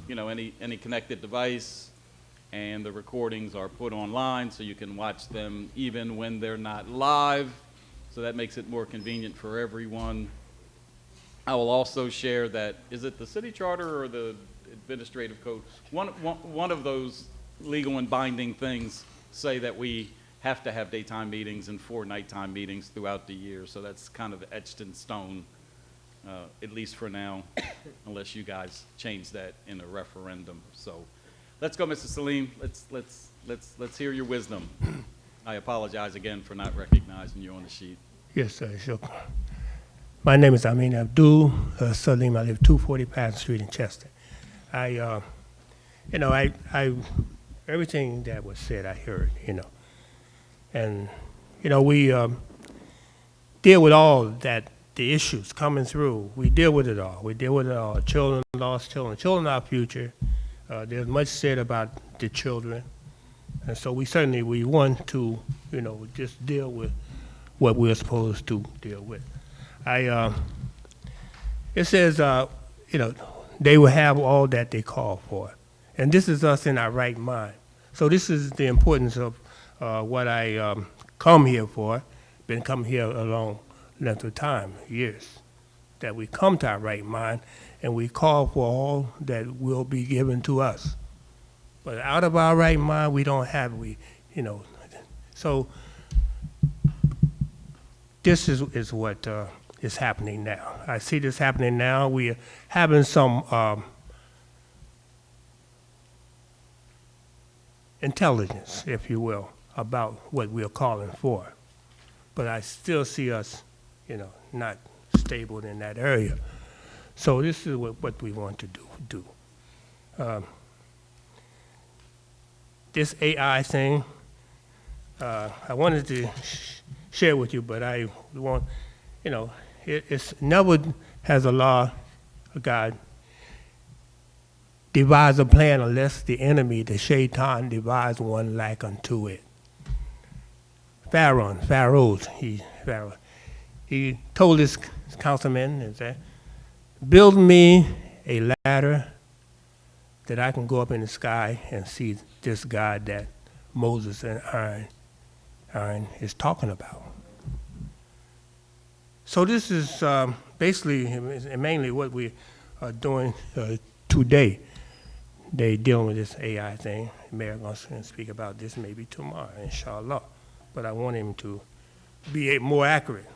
any connected device, and the recordings are put online, so you can watch them even when they're not live. So that makes it more convenient for everyone. I will also share that, is it the city charter or the administrative code? One of those legal and binding things say that we have to have daytime meetings and 4 nighttime meetings throughout the year. So that's kind of etched in stone, at least for now, unless you guys change that in a referendum. So let's go, Mr. Salim. Let's hear your wisdom. I apologize again for not recognizing you on the sheet. Yes, sir. Sure. My name is Amin Abdul Salim. I live 240 Patton Street in Chester. Everything that was said, I heard, and we deal with all that, the issues coming through. We deal with it all. We deal with it all. Children, lost children, children our future. There's much said about the children. And so we want to, just deal with what we're supposed to deal with. It says, they will have all that they call for. And this is us in our right mind. So this is the importance of what I come here for. Been coming here a long length of time, years, that we come to our right mind and we call for all that will be given to us. But out of our right mind, we don't have, So this is what is happening now. I see this happening now. We are having some intelligence, if you will, about what we are calling for. But I still see us, not stable in that area. So this is what we want to do. This AI thing, I wanted to share with you, but I want, it's never has a law, God, devise a plan unless the enemy, the shaitan, devise one like unto it. Pharaoh, he told his councilmen, and said, build me a ladder that I can go up in the sky and see this God that Moses and Aaron is talking about. So this is basically and mainly what we are doing today. They dealing with this AI thing. Mayor going to speak about this maybe tomorrow, inshallah. But I want him to be more accurate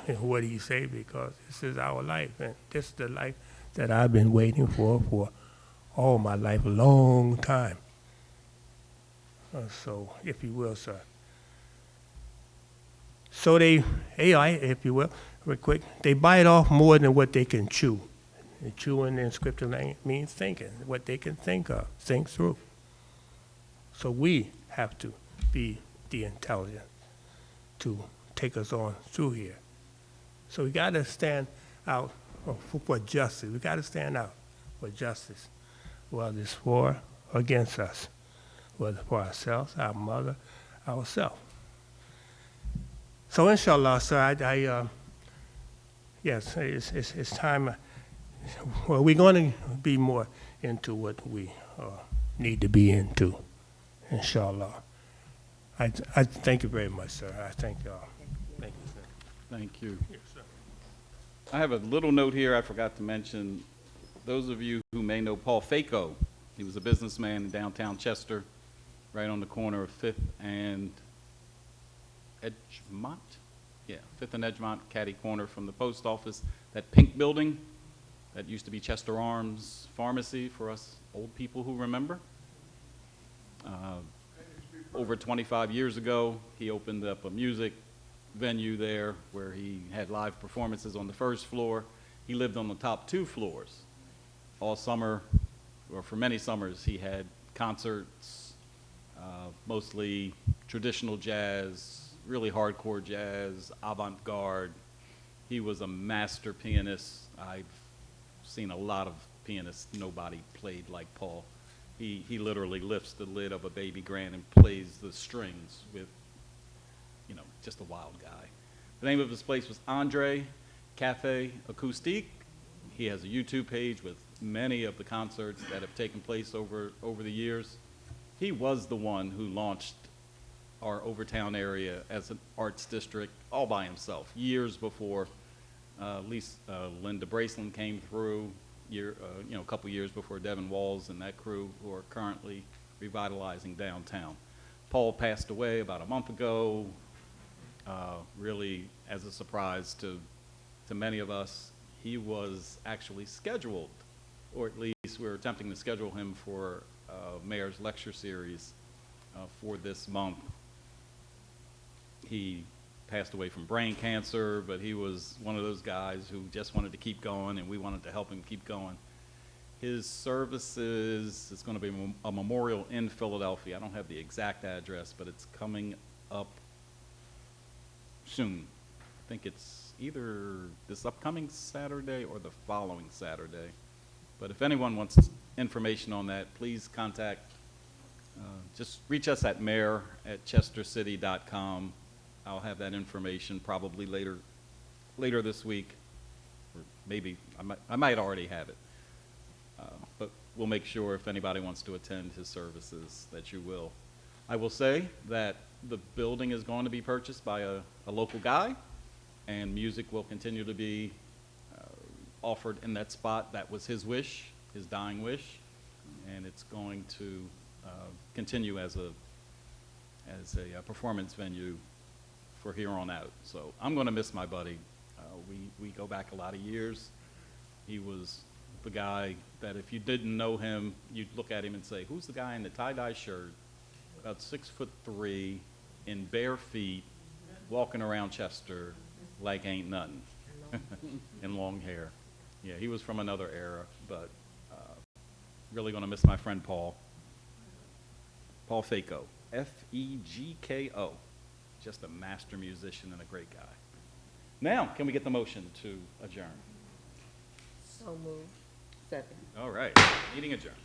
in what he say, because this is our life, and this is the life that I've been waiting for all my life, a long time. So, if you will, sir. So they, AI, if you will, real quick, they bite off more than what they can chew. And chewing in scripture language means thinking, what they can think of, think through. So we have to be the intelligence to take us on through here. So we got to stand out for justice. We got to stand out for justice, whether it's for or against us, whether for ourselves, our mother, ourselves. So inshallah, sir, yes, it's time. Well, we're going to be more into what we need to be into, inshallah. I thank you very much, sir. I thank y'all. Thank you, sir. Thank you. Yes, sir. I have a little note here I forgot to mention. Those of you who may know Paul Faco, he was a businessman in downtown Chester, right on the corner of 5th and Edgemont? Yeah, 5th and Edgemont, catty corner from the post office. That pink building, that used to be Chester Arms Pharmacy for us old people who remember. Over 25 years ago, he opened up a music venue there where he had live performances on the first floor. He lived on the top 2 floors. All summer, or for many summers, he had concerts, mostly traditional jazz, really hardcore jazz, avant-garde. He was a master pianist. I've seen a lot of pianists. Nobody played like Paul. He literally lifts the lid of a baby grand and plays the strings with, just a wild guy. The name of his place was Andre Cafe Acoustique. He has a YouTube page with many of the concerts that have taken place over the years. He was the one who launched our Overtown area as an arts district all by himself, years before Linda Braceland came through, a couple years before Devin Walls and that crew who are currently revitalizing downtown. Paul passed away about a month ago, really as a surprise to many of us. He was actually scheduled, or at least we were attempting to schedule him for Mayor's lecture series for this month. He passed away from brain cancer, but he was one of those guys who just wanted to keep going, and we wanted to help him keep going. His services, it's going to be a memorial in Philadelphia. I don't have the exact address, but it's coming up soon. I think it's either this upcoming Saturday or the following Saturday. But if anyone wants information on that, please contact, just reach us at mayor@chestercity.com. I'll have that information probably later this week, or maybe I might already have it. But we'll make sure if anybody wants to attend his services that you will. I will say that the building is going to be purchased by a local guy, and music will continue to be offered in that spot. That was his wish, his dying wish, and it's going to continue as a performance venue for here on out. So I'm going to miss my buddy. We go back a lot of years. He was the guy that if you didn't know him, you'd look at him and say, who's the guy in the tie-dye shirt, about 6'3", in bare feet, walking around Chester like ain't nothing, and long hair. Yeah, he was from another era, but really gonna miss my friend Paul. Paul Fako, F-E-G-K-O. Just a master musician and a great guy. Now, can we get the motion to adjourn? So moved. Second. All right, meeting adjourned.